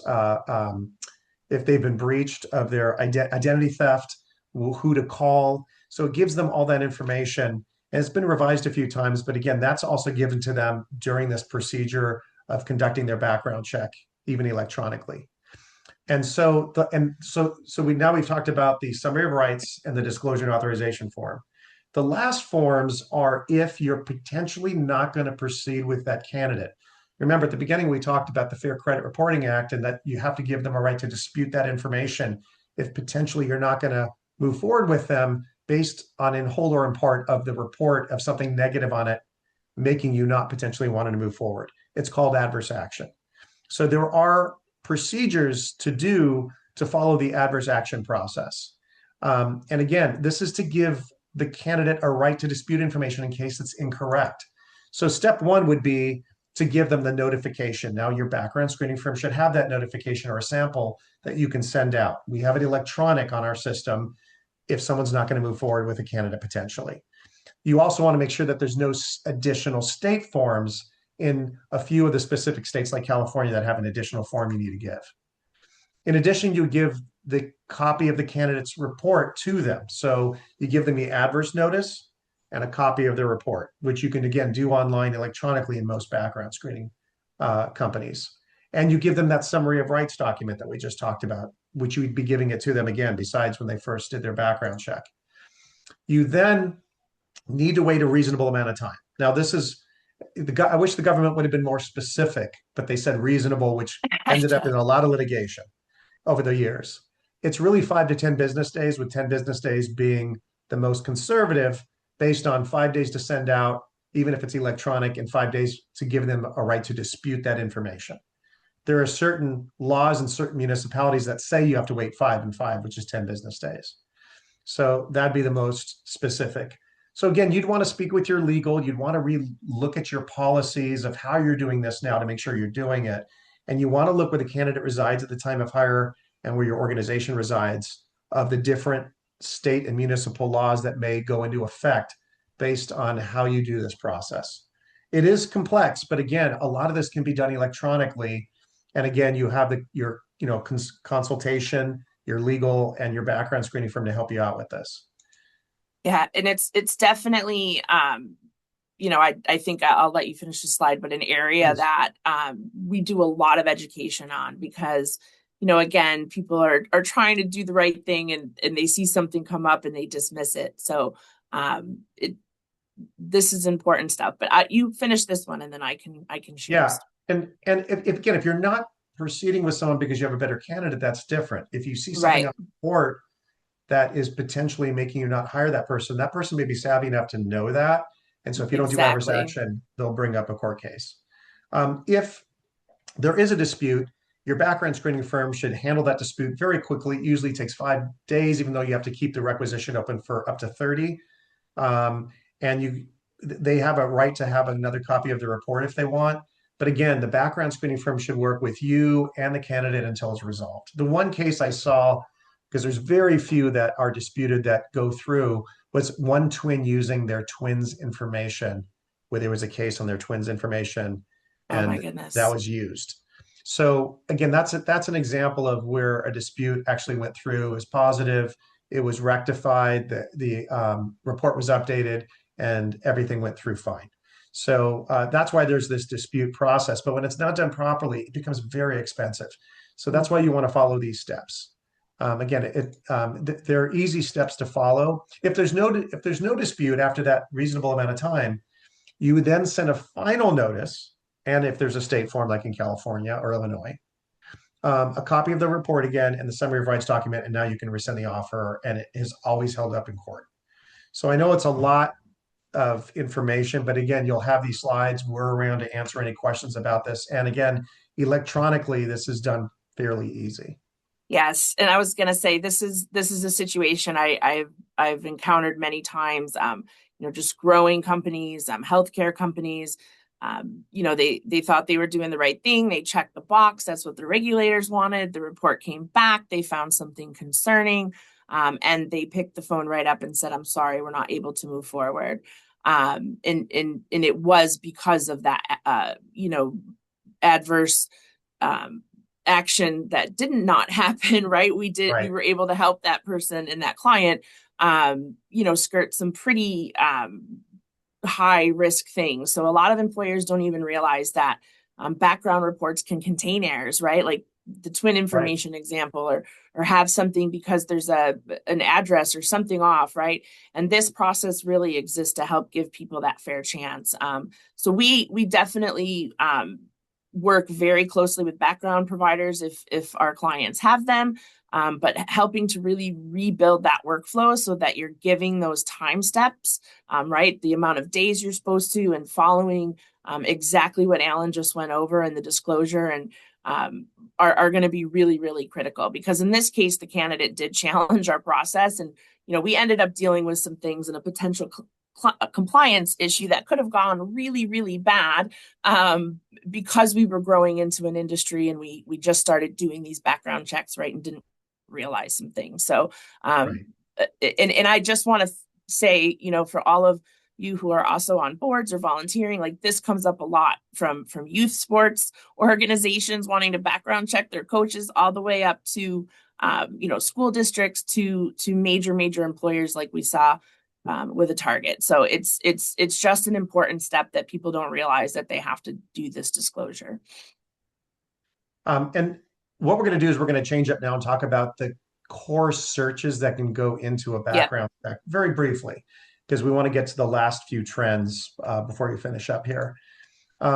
if they've been breached of their identity theft, who to call. So it gives them all that information. And it's been revised a few times, but again, that's also given to them during this procedure of conducting their background check, even electronically. And so we've talked about the summary of rights and the disclosure and authorization form. The last forms are if you're potentially not going to proceed with that candidate. Remember, at the beginning, we talked about the Fair Credit Reporting Act and that you have to give them a right to dispute that information if potentially you're not going to move forward with them based on in whole or in part of the report of something negative on it, making you not potentially wanting to move forward. It's called adverse action. So there are procedures to follow the adverse action process. And again, this is to give the candidate a right to dispute information in case it's incorrect. So step one would be to give them the notification. Now your background screening firm should have that notification or a sample that you can send out. We have it electronic on our system if someone's not going to move forward with a candidate potentially. You also want to make sure that there's no additional state forms in a few of the specific states like California that have an additional form you need to give. In addition, you give the copy of the candidate's report to them. So you give them the adverse notice and a copy of their report, which you can, again, do online electronically in most background screening companies. And you give them that summary of rights document that we just talked about, which you would be giving it to them again, besides when they first did their background check. You then need to wait a reasonable amount of time. Now, this is, I wish the government would have been more specific, but they said reasonable, which ended up in a lot of litigation over the years. It's really 5 to 10 business days, with 10 business days being the most conservative, based on 5 days to send out, even if it's electronic, and 5 days to give them a right to dispute that information. There are certain laws in certain municipalities that say you have to wait 5 and 5, which is 10 business days. So that'd be the most specific. So again, you'd want to speak with your legal, you'd want to look at your policies of how you're doing this now to make sure you're doing it. And you want to look where the candidate resides at the time of hire and where your organization resides, of the different state and municipal laws that may go into effect based on how you do this process. It is complex, but again, a lot of this can be done electronically. And again, you have your consultation, your legal, and your background screening firm to help you out with this. Yeah, and it's definitely I think I'll let you finish the slide, but an area that we do a lot of education on, because again, people are trying to do the right thing and they see something come up and they dismiss it. So this is important stuff. But you finish this one and then I can share. Yeah, and if you're not proceeding with someone because you have a better candidate, that's different. If you see something on the report that is potentially making you not hire that person may be savvy enough to know that. And so if you don't do adverse Exactly. action, they'll bring up a court case. If there is a dispute, your background screening firm should handle that dispute very quickly. It usually takes 5 days, even though you have to keep the requisition open for up to 30. And they have a right to have another copy of the report if they want. But again, the background screening firm should work with you and the candidate until it's resolved. The one case I saw, because there's very few that are disputed that go through, was one twin using their twins' information, where there was a case on their twins' information, Oh my and that goodness. was used. So again, that's an example of where a dispute actually went through, it was positive, it was rectified, the report was updated, and everything went through fine. So that's why there's this dispute process. But when it's not done properly, it becomes very expensive. So that's why you want to follow these steps. Again, they're easy steps to follow. If there's no dispute after that reasonable amount of time, you would then send a final notice, and if there's a state form like in California or Illinois, a copy of the report again and the summary of rights document, and now you can rescind the offer, and it is always held up in court. So I know it's a lot of information, but again, you'll have these slides. We're around to answer any questions about this. And again, electronically, this is done fairly easy. Yes, and I was going to say this is a situation I've encountered many times. Just growing companies, healthcare companies. They thought they were doing the right thing. They checked the box. That's what the regulators wanted. The report came back. They found something concerning, and they picked the phone right up and said, "I'm sorry, we're not able to move forward." And it was because of that, adverse action that did not happen, right? We were able to help that person and that client, skirt some pretty high risk things. So a lot of employers don't even realize that background reports can contain errors, right? Like the twin information example, or have something because there's an address or something off, right? And this process really exists to help give people that fair chance. So we definitely work very closely with background providers if our clients have them, but helping to really rebuild that workflow so that you're giving those time steps, right? The amount of days you're supposed to, and following exactly what Alan just went over and the disclosure, and are going to be really, really critical, because in this case, the candidate did challenge our process, and we ended up dealing with some things in a potential a compliance issue that could have gone really, really bad, because we were growing into an industry and we just started doing these background checks, right, and didn't realize some things. So, and I just want to say, for all of you who are also on boards or volunteering, like this comes up a lot from youth sports organizations wanting to background check their coaches, all the way up to school districts, to major employers like we saw with a Target. So it's just an important step that people don't realize, that they have to do this disclosure. And what we're going to do is we're going to change up now and talk about the core searches that can go into a background check very briefly, because we want to get to the last few trends before we finish up here.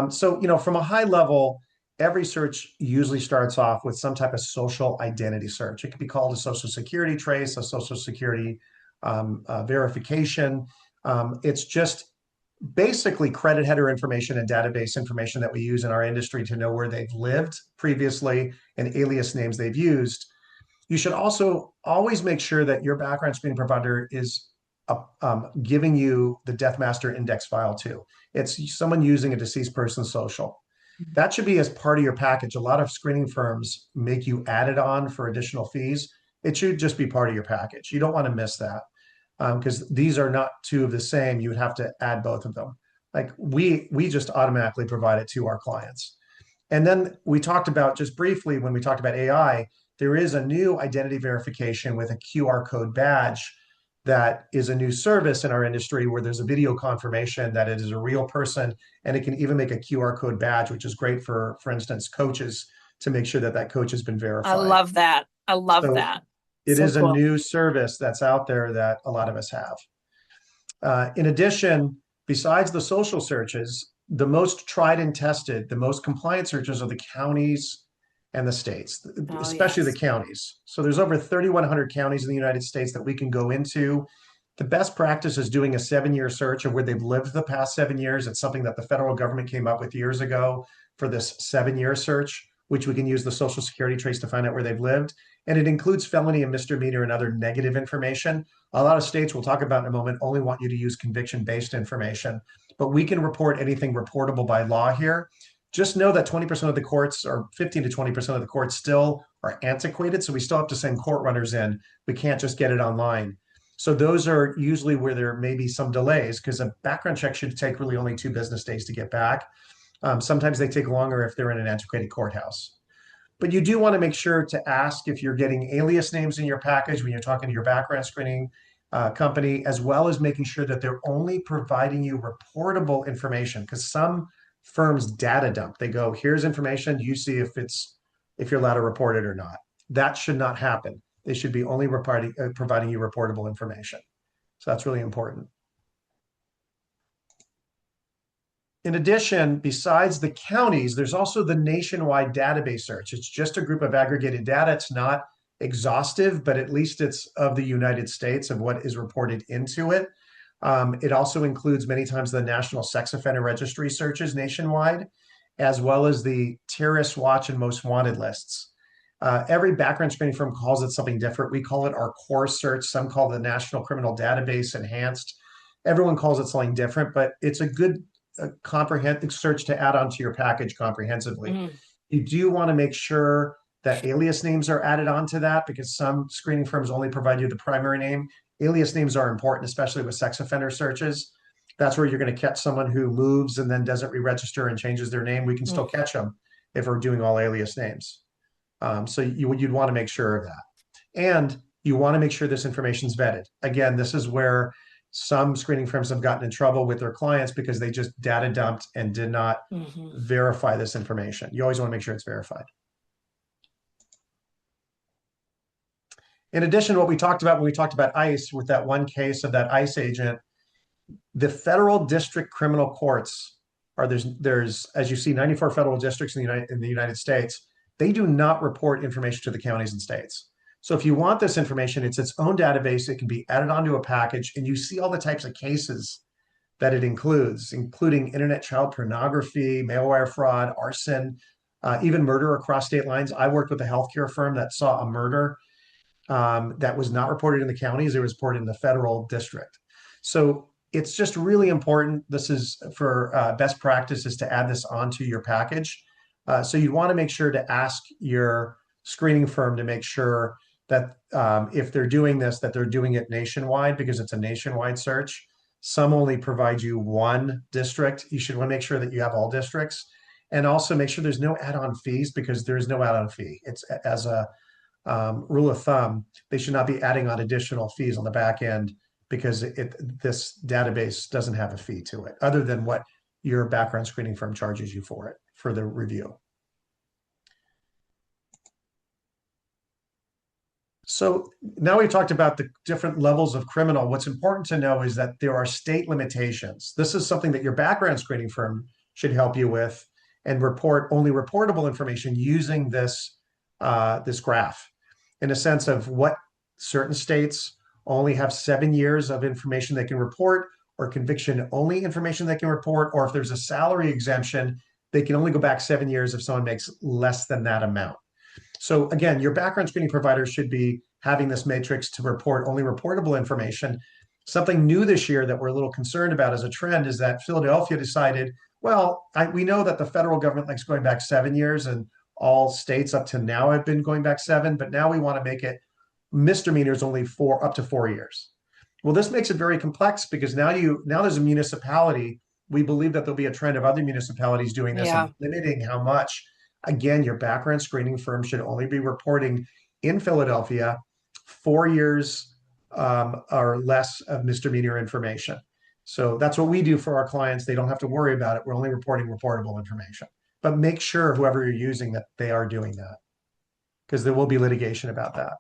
So, from a high level, every search usually starts off with some type of social identity search. It could be called a social security trace, a social security verification. It's just basically credit header information and database information that we use in our industry to know where they've lived previously and alias names they've used. You should also always make sure that your background screening provider is giving you the Death Master index file too. It's someone using a deceased person's social. That should be as part of your package. A lot of screening firms make you add it on for additional fees. It should just be part of your package. You don't want to miss that, because these are not two of the same. You would have to add both of them. Like we just automatically provide it to our clients. And then we talked about, just briefly, when we talked about AI, there is a new identity verification with a QR code badge that is a new service in our industry, where there's a video confirmation that it is a real person, and it can even make a QR code badge, which is great for instance, coaches, to make sure that that coach has been verified. I love that. It is a new service that's out there that a lot of us have. In addition, besides the social searches, the most tried and tested, the most compliant searches are the counties and the states, Oh, especially the yes. counties. So there's over 3,100 counties in the United States that we can go into. The best practice is doing a 7-year search of where they've lived the past 7 years. It's something that the federal government came up with years ago for this 7-year search, which we can use the Social Security trace to find out where they've lived. And it includes felony and misdemeanor and other negative information. A lot of states, we'll talk about in a moment, only want you to use conviction-based information, but we can report anything reportable by law here. Just know that 20% of the courts, or 15 to 20% of the courts, still are antiquated. So we still have to send court runners in. We can't just get it online. So those are usually where there may be some delays, because a background check should take really only 2 business days to get back. Sometimes they take longer if they're in an antiquated courthouse. But you do want to make sure to ask if you're getting alias names in your package when you're talking to your background screening company, as well as making sure that they're only providing you reportable information, because some firms data dump. They go, here's information, you see if you're allowed to report it or not. That should not happen. They should be only providing you reportable information. So that's really important. In addition, besides the counties, there's also the nationwide database search. It's just a group of aggregated data. It's not exhaustive, but at least it's of the United States, of what is reported into it. It also includes many times the National Sex Offender Registry searches nationwide, as well as the Terrorist Watch and Most Wanted lists. Every background screening firm calls it something different. We call it our core search. Some call it the National Criminal Database Enhanced. Everyone calls it something different, but it's a good comprehensive search to add onto your package comprehensively. You do want to make sure that alias names are added onto that, because some screening firms only provide you the primary name. Alias names are important, especially with sex offender searches. That's where you're going to catch someone who moves and then doesn't re-register and changes their name. We can still catch them if we're doing all alias names. So you'd want to make sure of that. And you want to make sure this information is vetted. Again, this is where some screening firms have gotten in trouble with their clients because they just data dumped and did not verify this information. You always want to make sure it's verified. In addition, what we talked about when we talked about ICE, with that one case of that ICE agent, the federal district criminal courts are, there's as you see, 94 federal districts in the United States. They do not report information to the counties and states. So if you want this information, it's its own database. It can be added onto a package, and you see all the types of cases that it includes, including internet child pornography, mail wire fraud, arson, even murder across state lines. I worked with a healthcare firm that saw a murder that was not reported in the counties. It was reported in the federal district. So it's just really important. This is for best practices to add this onto your package. So you want to make sure to ask your screening firm to make sure that if they're doing this, that they're doing it nationwide, because it's a nationwide search. Some only provide you one district. You should want to make sure that you have all districts, and also make sure there's no add-on fees, because there is no add-on fee. It's, as a rule of thumb, they should not be adding on additional fees on the back end, because this database doesn't have a fee to it, other than what your background screening firm charges you for it, for the review. So now we've talked about the different levels of criminal. What's important to know is that there are state limitations. This is something that your background screening firm should help you with, and report only reportable information using this, this graph, in a sense of what certain states only have 7 years of information they can report, or conviction only information they can report, or if there's a salary exemption, they can only go back 7 years if someone makes less than that amount. So again, your background screening provider should be having this matrix to report only reportable information. Something new this year that we're a little concerned about as a trend is that Philadelphia decided, well, we know that the federal government likes going back 7 years, and all states up to now have been going back 7, but now we want to make it misdemeanors only up to 4 years. Well, this makes it very complex, because now there's a municipality. We believe that there'll be a trend of other municipalities doing this, and limiting how much. Again, your background screening firm should only be reporting in Philadelphia 4 years or less of misdemeanor information. So that's what we do for our clients. They don't have to worry about it. We're only reporting reportable information. But make sure, whoever you're using, that they are doing that, because there will be litigation about that.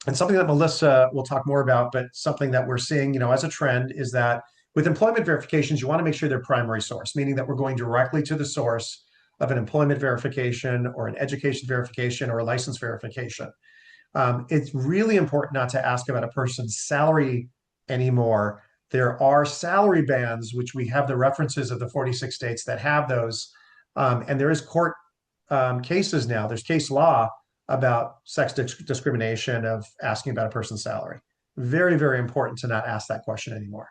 And something that Melissa will talk more about, but something that we're seeing, as a trend, is that with employment verifications, you want to make sure they're primary source, meaning that we're going directly to the source of an employment verification or an education verification or a license verification. It's really important not to ask about a person's salary anymore. There are salary bands, which we have the references of the 46 states that have those. And there is court cases now, there's case law about sex discrimination of asking about a person's salary. Very, very important to not ask that question anymore.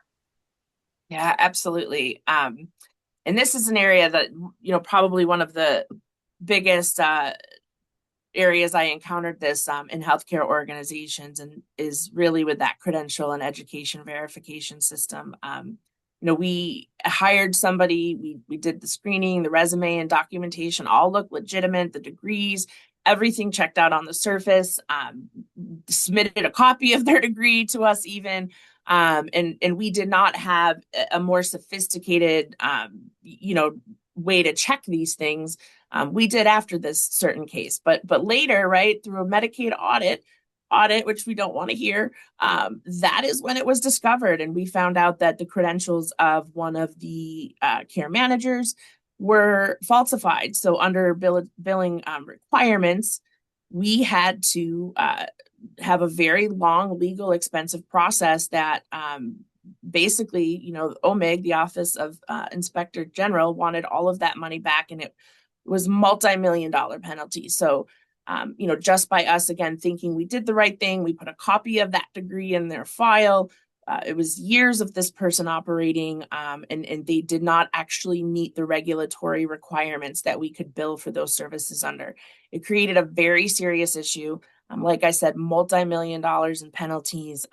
Yeah, absolutely. And this is an area that, probably one of the biggest areas I encountered this in healthcare organizations, and is really with that credential and education verification system. We hired somebody, we did the screening, the resume and documentation all looked legitimate, the degrees, everything checked out on the surface, submitted a copy of their degree to us even. And we did not have a more sophisticated, way to check these things. We did after this certain case, but later, right, through a Medicaid audit, which we don't want to hear, that is when it was discovered. And we found out that the credentials of one of the care managers were falsified. So under billing requirements, we had to have a very long, legal, expensive process that basically, OMIG, the Office of Inspector General, wanted all of that money back, and it was multi-million-dollar penalty. So, just by us, again, thinking we did the right thing, we put a copy of that degree in their file. It was years of this person operating, and they did not actually meet the regulatory requirements that we could bill for those services under. It created a very serious issue. Like I said, multi-million dollars in penalties.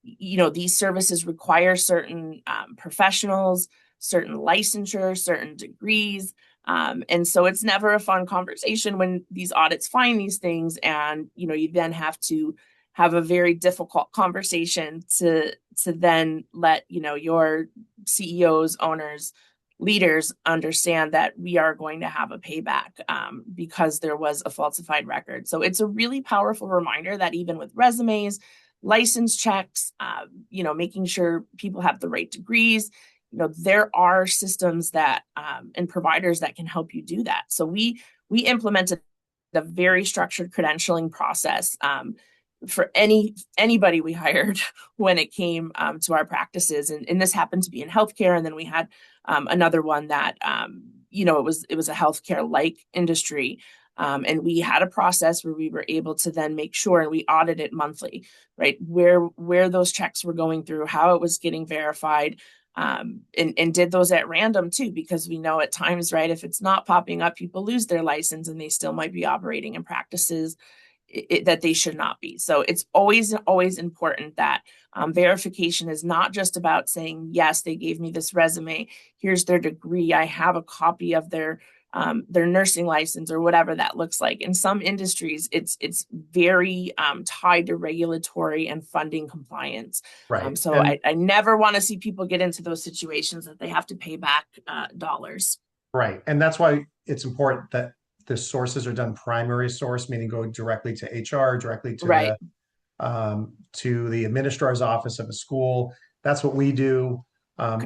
These services require certain professionals, certain licensure, certain degrees. And so it's never a fun conversation when these audits find these things, and, you then have to have a very difficult conversation to then let, your CEOs, owners, leaders understand that we are going to have a payback because there was a falsified record. So it's a really powerful reminder that even with resumes, license checks, making sure people have the right degrees, there are systems that and providers that can help you do that. So we implemented a very structured credentialing process for anybody we hired when it came to our practices, and this happened to be in healthcare. And then we had another one that it was a healthcare like industry. And we had a process where we were able to then make sure, and we audited monthly, right, where those checks were going through, how it was getting verified, and did those at random too, because we know at times, right, if it's not popping up, people lose their license and they still might be operating in practices that they should not be. So it's always important that verification is not just about saying, yes, they gave me this resume, here's their degree, I have a copy of their nursing license or whatever that looks like. In some industries, it's very tied to regulatory and funding compliance. Right. So I never want to see people get into those situations that they have to pay back dollars. Right. And that's why it's important that the sources are done primary source, meaning go directly to HR, directly to right. To the administrator's office of a school. That's what we do.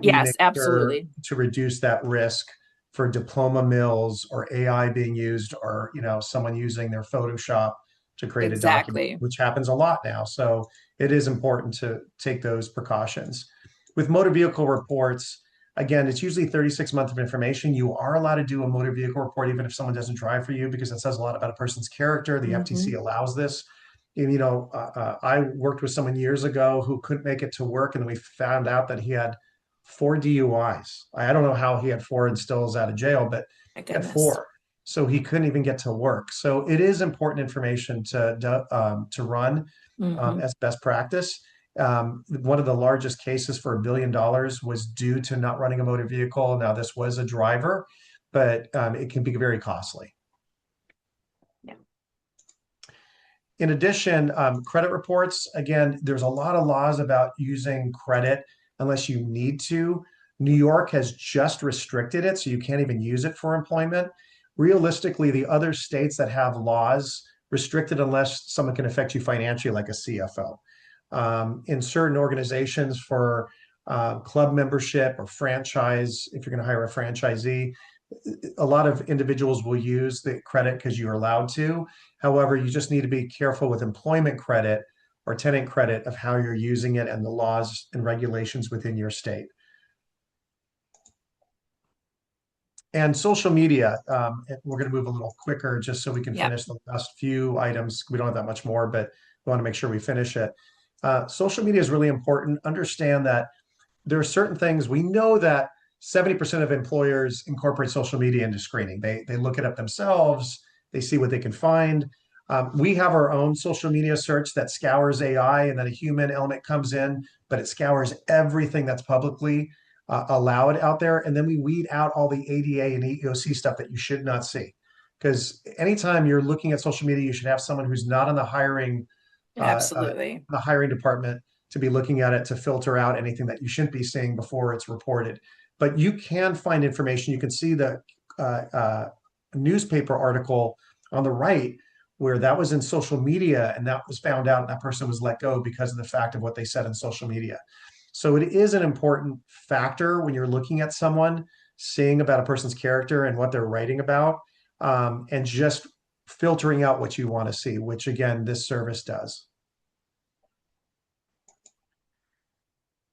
Yes, absolutely. To reduce that risk for diploma mills or AI being used, or someone using their Photoshop to create a document, which happens a lot now. So it is important to take those precautions. With motor vehicle reports, again, it's usually 36 months of information. You are allowed to do a motor vehicle report even if someone doesn't drive for you, because it says a lot about a person's character. The FTC allows this. And, I worked with someone years ago who couldn't make it to work, and we found out that he had 4 DUIs. I don't know how he had 4 and still is out of jail, but he had 4. So he couldn't even get to work. So it is important information to run as best practice. One of the largest cases for $1 billion was due to not running a motor vehicle. Now, this was a driver, but it can be very costly. Yeah. In addition, credit reports, again, there's a lot of laws about using credit unless you need to. New York has just restricted it, so you can't even use it for employment. Realistically, the other states that have laws restrict it unless someone can affect you financially, like a CFO. In certain organizations for club membership or franchise, if you're going to hire a franchisee, A lot of individuals will use the credit because you're allowed to. However, you just need to be careful with employment credit or tenant credit of how you're using it and the laws and regulations within your state. And social media, we're going to move a little quicker just so we can finish the last few items. We don't have that much more, but we want to make sure we finish it. Social media is really important. Understand that there are certain things we know that 70% of employers incorporate social media into screening. They look it up themselves. They see what they can find. We have our own social media search that scours AI, and then a human element comes in, but it scours everything that's publicly allowed out there. And then we weed out all the ADA and EEOC stuff that you should not see. Because anytime you're looking at social media, you should have someone who's not in the hiring Absolutely. the hiring department to be looking at it to filter out anything that you shouldn't be seeing before it's reported. But you can find information. You can see the newspaper article on the right where that was in social media and that was found out and that person was let go because of the fact of what they said in social media. So it is an important factor when you're looking at someone, seeing about a person's character and what they're writing about, and just filtering out what you want to see, which again, this service does.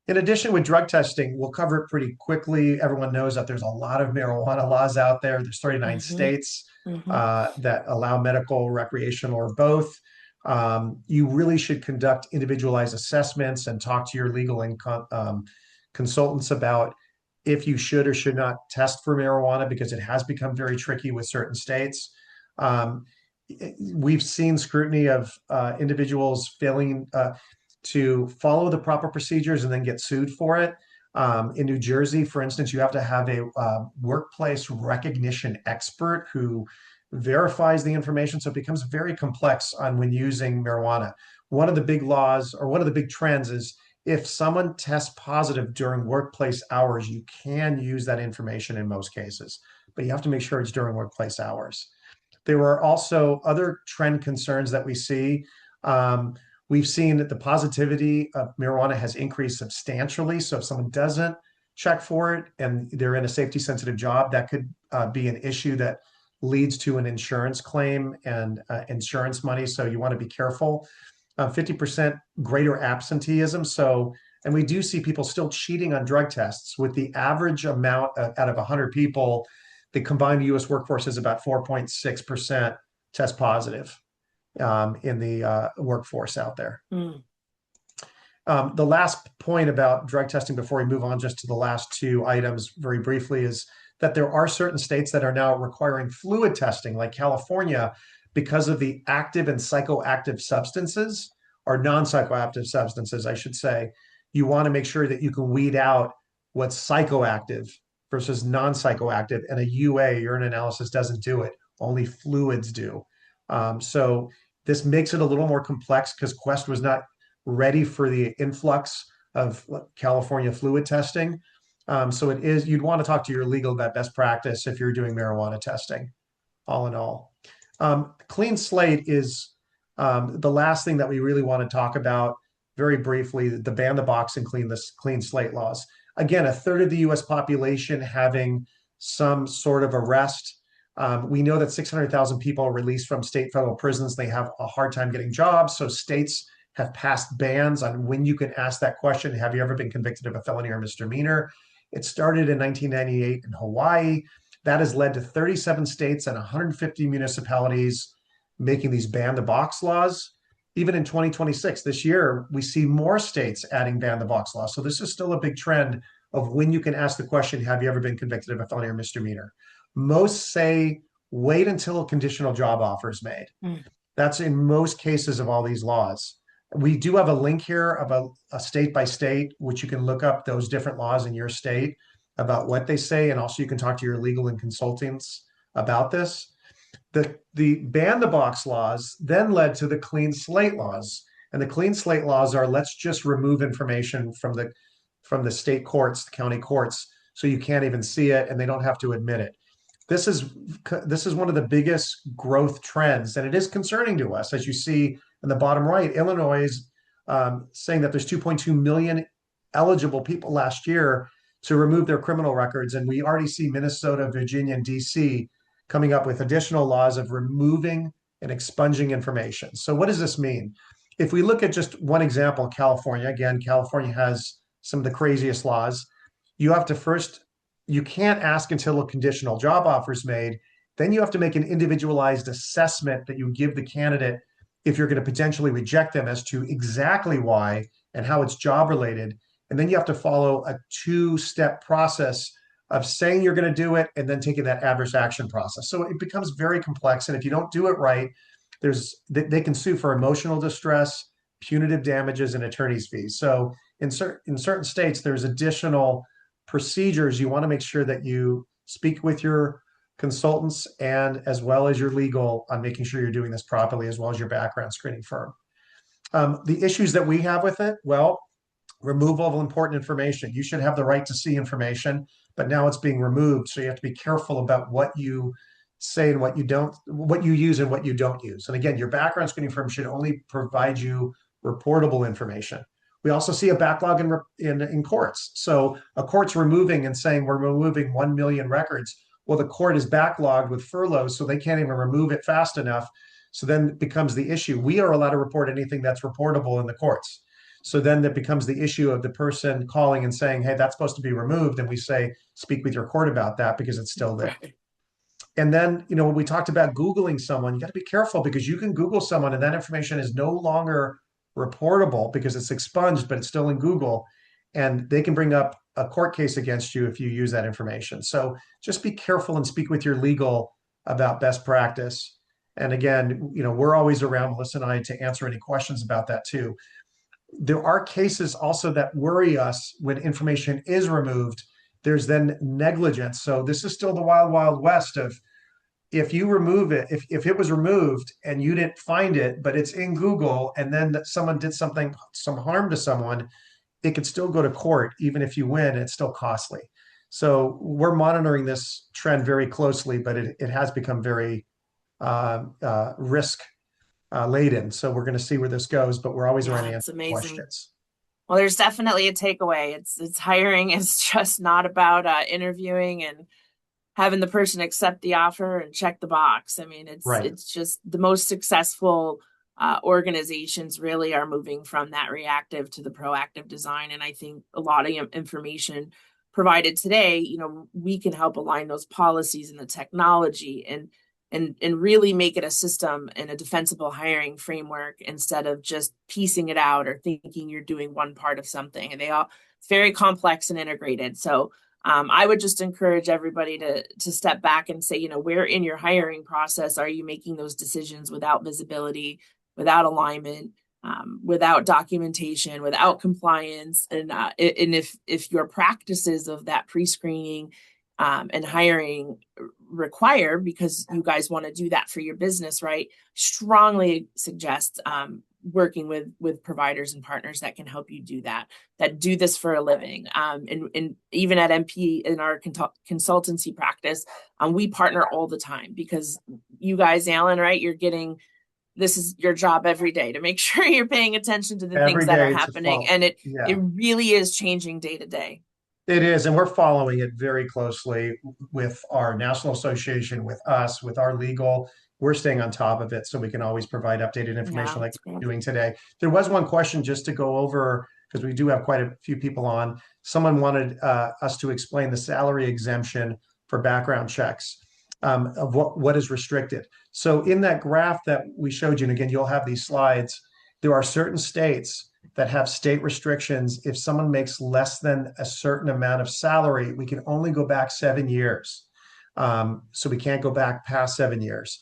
In addition, with drug testing, we'll cover it pretty quickly. Everyone knows that there's a lot of marijuana laws out there. There's 39 states that allow medical, recreational, or both. You really should conduct individualized assessments and talk to your legal and consultants about if you should or should not test for marijuana, because it has become very tricky with certain states. We've seen scrutiny of individuals failing to follow the proper procedures and then get sued for it. In New Jersey, for instance, you have to have a workplace recognition expert who verifies the information. So it becomes very complex on when using marijuana. One of the big laws or one of the big trends is if someone tests positive during workplace hours, you can use that information in most cases, but you have to make sure it's during workplace hours. There were also other trend concerns that we see. We've seen that the positivity of marijuana has increased substantially. So if someone doesn't check for it and they're in a safety sensitive job, that could be an issue that leads to an insurance claim and insurance money. So you want to be careful. 50% greater absenteeism. So, and we do see people still cheating on drug tests with the average amount out of 100 people, the combined US workforce is about 4.6% test positive in the workforce out there. The last point about drug testing before we move on just to the last two items very briefly is that there are certain states that are now requiring fluid testing, like California, because of the active and psychoactive substances, or non-psychoactive substances, I should say. You want to make sure that you can weed out what's psychoactive versus non-psychoactive, and a UA, urine analysis, doesn't do it. Only fluids do. So this makes it a little more complex because Quest was not ready for the influx of California fluid testing. So it is, you'd want to talk to your legal about best practice if you're doing marijuana testing, all in all. Clean slate is the last thing that we really want to talk about very briefly, the ban the box and clean slate laws. Again, a third of the US population having some sort of arrest. We know that 600,000 people are released from state federal prisons. They have a hard time getting jobs. So states have passed bans on when you can ask that question. Have you ever been convicted of a felony or misdemeanor? It started in 1998 in Hawaii. That has led to 37 states and 150 municipalities making these ban the box laws. Even in 2026, this year, we see more states adding ban the box laws. So this is still a big trend of when you can ask the question, have you ever been convicted of a felony or misdemeanor? Most say wait until a conditional job offer is made. That's in most cases of all these laws. We do have a link here of a state by state, which you can look up those different laws in your state about what they say. And also you can talk to your legal and consultants about this. The ban the box laws then led to the clean slate laws. And the clean slate laws are, let's just remove information from the state courts, the county courts, so you can't even see it and they don't have to admit it. This is one of the biggest growth trends, and it is concerning to us. As you see in the bottom right, Illinois is saying that there's 2.2 million eligible people last year to remove their criminal records. And we already see Minnesota, Virginia, and DC coming up with additional laws of removing and expunging information. So what does this mean? If we look at just one example, California, again, California has some of the craziest laws. You have to first, you can't ask until a conditional job offer is made. Then you have to make an individualized assessment that you give the candidate if you're going to potentially reject them as to exactly why and how it's job related. And then you have to follow a two-step process of saying you're going to do it and then taking that adverse action process. So it becomes very complex. And if you don't do it right, they can sue for emotional distress, punitive damages, and attorney's fees. So in certain states, there's additional procedures. You want to make sure that you speak with your consultants and as well as your legal on making sure you're doing this properly, as well as your background screening firm. The issues that we have with it, well, removal of important information. You should have the right to see information, but now it's being removed. So you have to be careful about what you say and what you don't, what you use and what you don't use. And again, your background screening firm should only provide you reportable information. We also see a backlog in courts. So a court's removing and saying we're removing 1 million records. Well, the court is backlogged with furloughs, so they can't even remove it fast enough. So then it becomes the issue. We are allowed to report anything that's reportable in the courts. So then that becomes the issue of the person calling and saying, hey, that's supposed to be removed. And we say, speak with your court about that because it's still there. Right. And then, when we talked about Googling someone, you got to be careful because you can Google someone and that information is no longer reportable because it's expunged, but it's still in Google. And they can bring up a court case against you if you use that information. So just be careful and speak with your legal about best practice. And again, we're always around, Melissa and I, to answer any questions about that too. There are cases also that worry us when information is removed. There's then negligence. So this is still the wild, wild west of if you remove it, if it was removed and you didn't find it, but it's in Google and then someone did some harm to someone, it could still go to court. Even if you win, it's still costly. So we're monitoring this trend very closely, but it has become very risk laden. So we're going to see where this goes, but we're always around answering questions. Well, there's definitely a takeaway. It's hiring is just not about interviewing and having the person accept the offer and check the box. I mean, it's just the most successful organizations really are moving from that reactive to the proactive design. And I think a lot of information provided today, we can help align those policies and the technology and really make it a system and a defensible hiring framework instead of just piecing it out or thinking you're doing one part of something. And it's very complex and integrated. So I would just encourage everybody to step back and say, where in your hiring process are you making those decisions without visibility, without alignment, without documentation, without compliance, and if your practices of that pre-screening and hiring require, because you guys want to do that for your business, right? Strongly suggest working with providers and partners that can help you do that do this for a living. And even at MP in our consultancy practice, we partner all the time because you guys, Alan, right? This is your job every day to make sure you're paying attention to the things that are happening. And it really is changing day to day. It is, and we're following it very closely with our national association, with us, with our legal. We're staying on top of it so we can always provide updated information like we're doing today. There was one question just to go over, because we do have quite a few people on. Someone wanted us to explain the salary exemption for background checks of what is restricted. So in that graph that we showed you, and again, you'll have these slides, there are certain states that have state restrictions. If someone makes less than a certain amount of salary, we can only go back 7 years. So we can't go back past 7 years.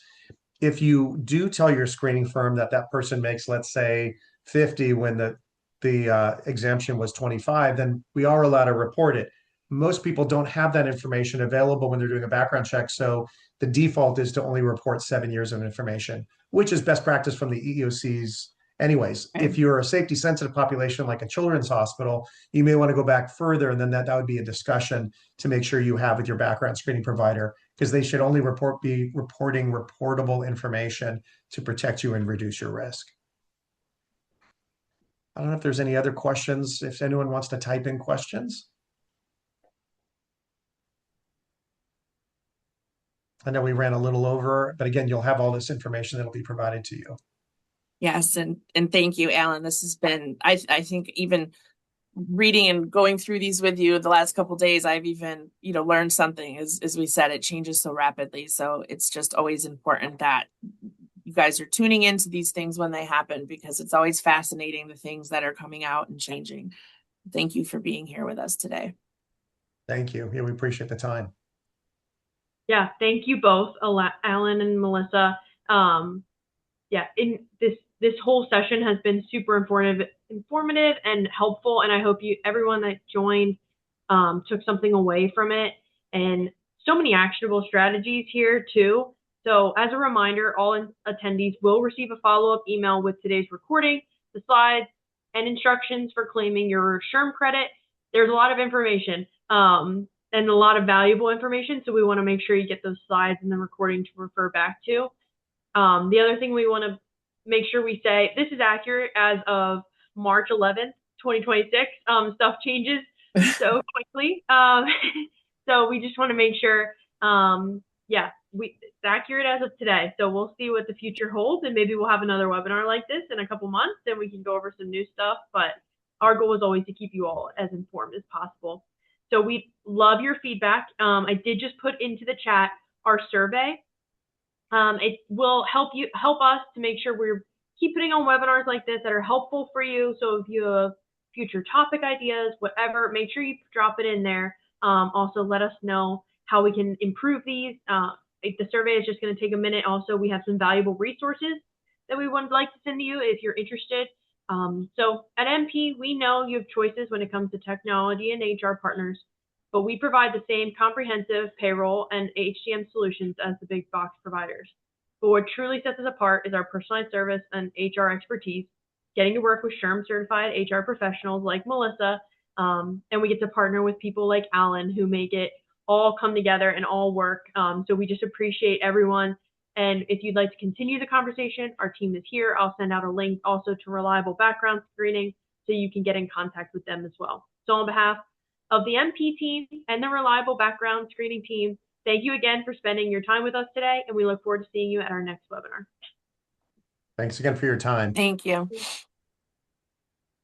If you do tell your screening firm that person makes, let's say 50 when the exemption was 25, then we are allowed to report it. Most people don't have that information available when they're doing a background check. So the default is to only report 7 years of information, which is best practice from the EEOC's. Anyways, if you're a safety sensitive population like a children's hospital, you may want to go back further, and then that would be a discussion to make sure you have with your background screening provider, because they should only be reporting reportable information to protect you and reduce your risk. I don't know if there's any other questions, if anyone wants to type in questions. I know we ran a little over, but again, you'll have all this information that'll be provided to you. Yes, and thank you, Alan. This has been, I think, even reading and going through these with you the last couple of days, I've even, learned something. As we said, it changes so rapidly. So it's just always important that you guys are tuning into these things when they happen, because it's always fascinating, the things that are coming out and changing. Thank you for being here with us today. Thank you. Yeah, we appreciate the time. Yeah, thank you both, Alan and Melissa. Yeah, in this whole session has been super informative and helpful, and I hope everyone that joined took something away from it, and so many actionable strategies here too. So as a reminder, all attendees will receive a follow-up email with today's recording, the slides, and instructions for claiming your SHRM credit. There's a lot of information and a lot of valuable information, so we want to make sure you get those slides and the recording to refer back to. The other thing we want to make sure we say, this is accurate as of March 11th, 2026. Stuff changes so quickly. So we just want to make sure, it's accurate as of today. So we'll see what the future holds, and maybe we'll have another webinar like this in a couple months, and we can go over some new stuff. But our goal is always to keep you all as informed as possible. So we love your feedback. I did just put into the chat our survey. It will help us to make sure we keep putting on webinars like this that are helpful for you. So if you have future topic ideas, whatever, make sure you drop it in there. Also, let us know how we can improve these. The survey is just going to take a minute. Also, we have some valuable resources that we would like to send to you if you're interested. So at MP, we know you have choices when it comes to technology and HR partners, but we provide the same comprehensive payroll and HCM solutions as the big box providers. But what truly sets us apart is our personalized service and HR expertise, getting to work with SHRM certified HR professionals like Melissa, and we get to partner with people like Alan who make it all come together and all work. So we just appreciate everyone. And if you'd like to continue the conversation, our team is here. I'll send out a link also to reliable background screening so you can get in contact with them as well. So on behalf of the MP team and the reliable background screening team, thank you again for spending your time with us today, and we look forward to seeing you at our next webinar. Thanks again for your time. Thank you.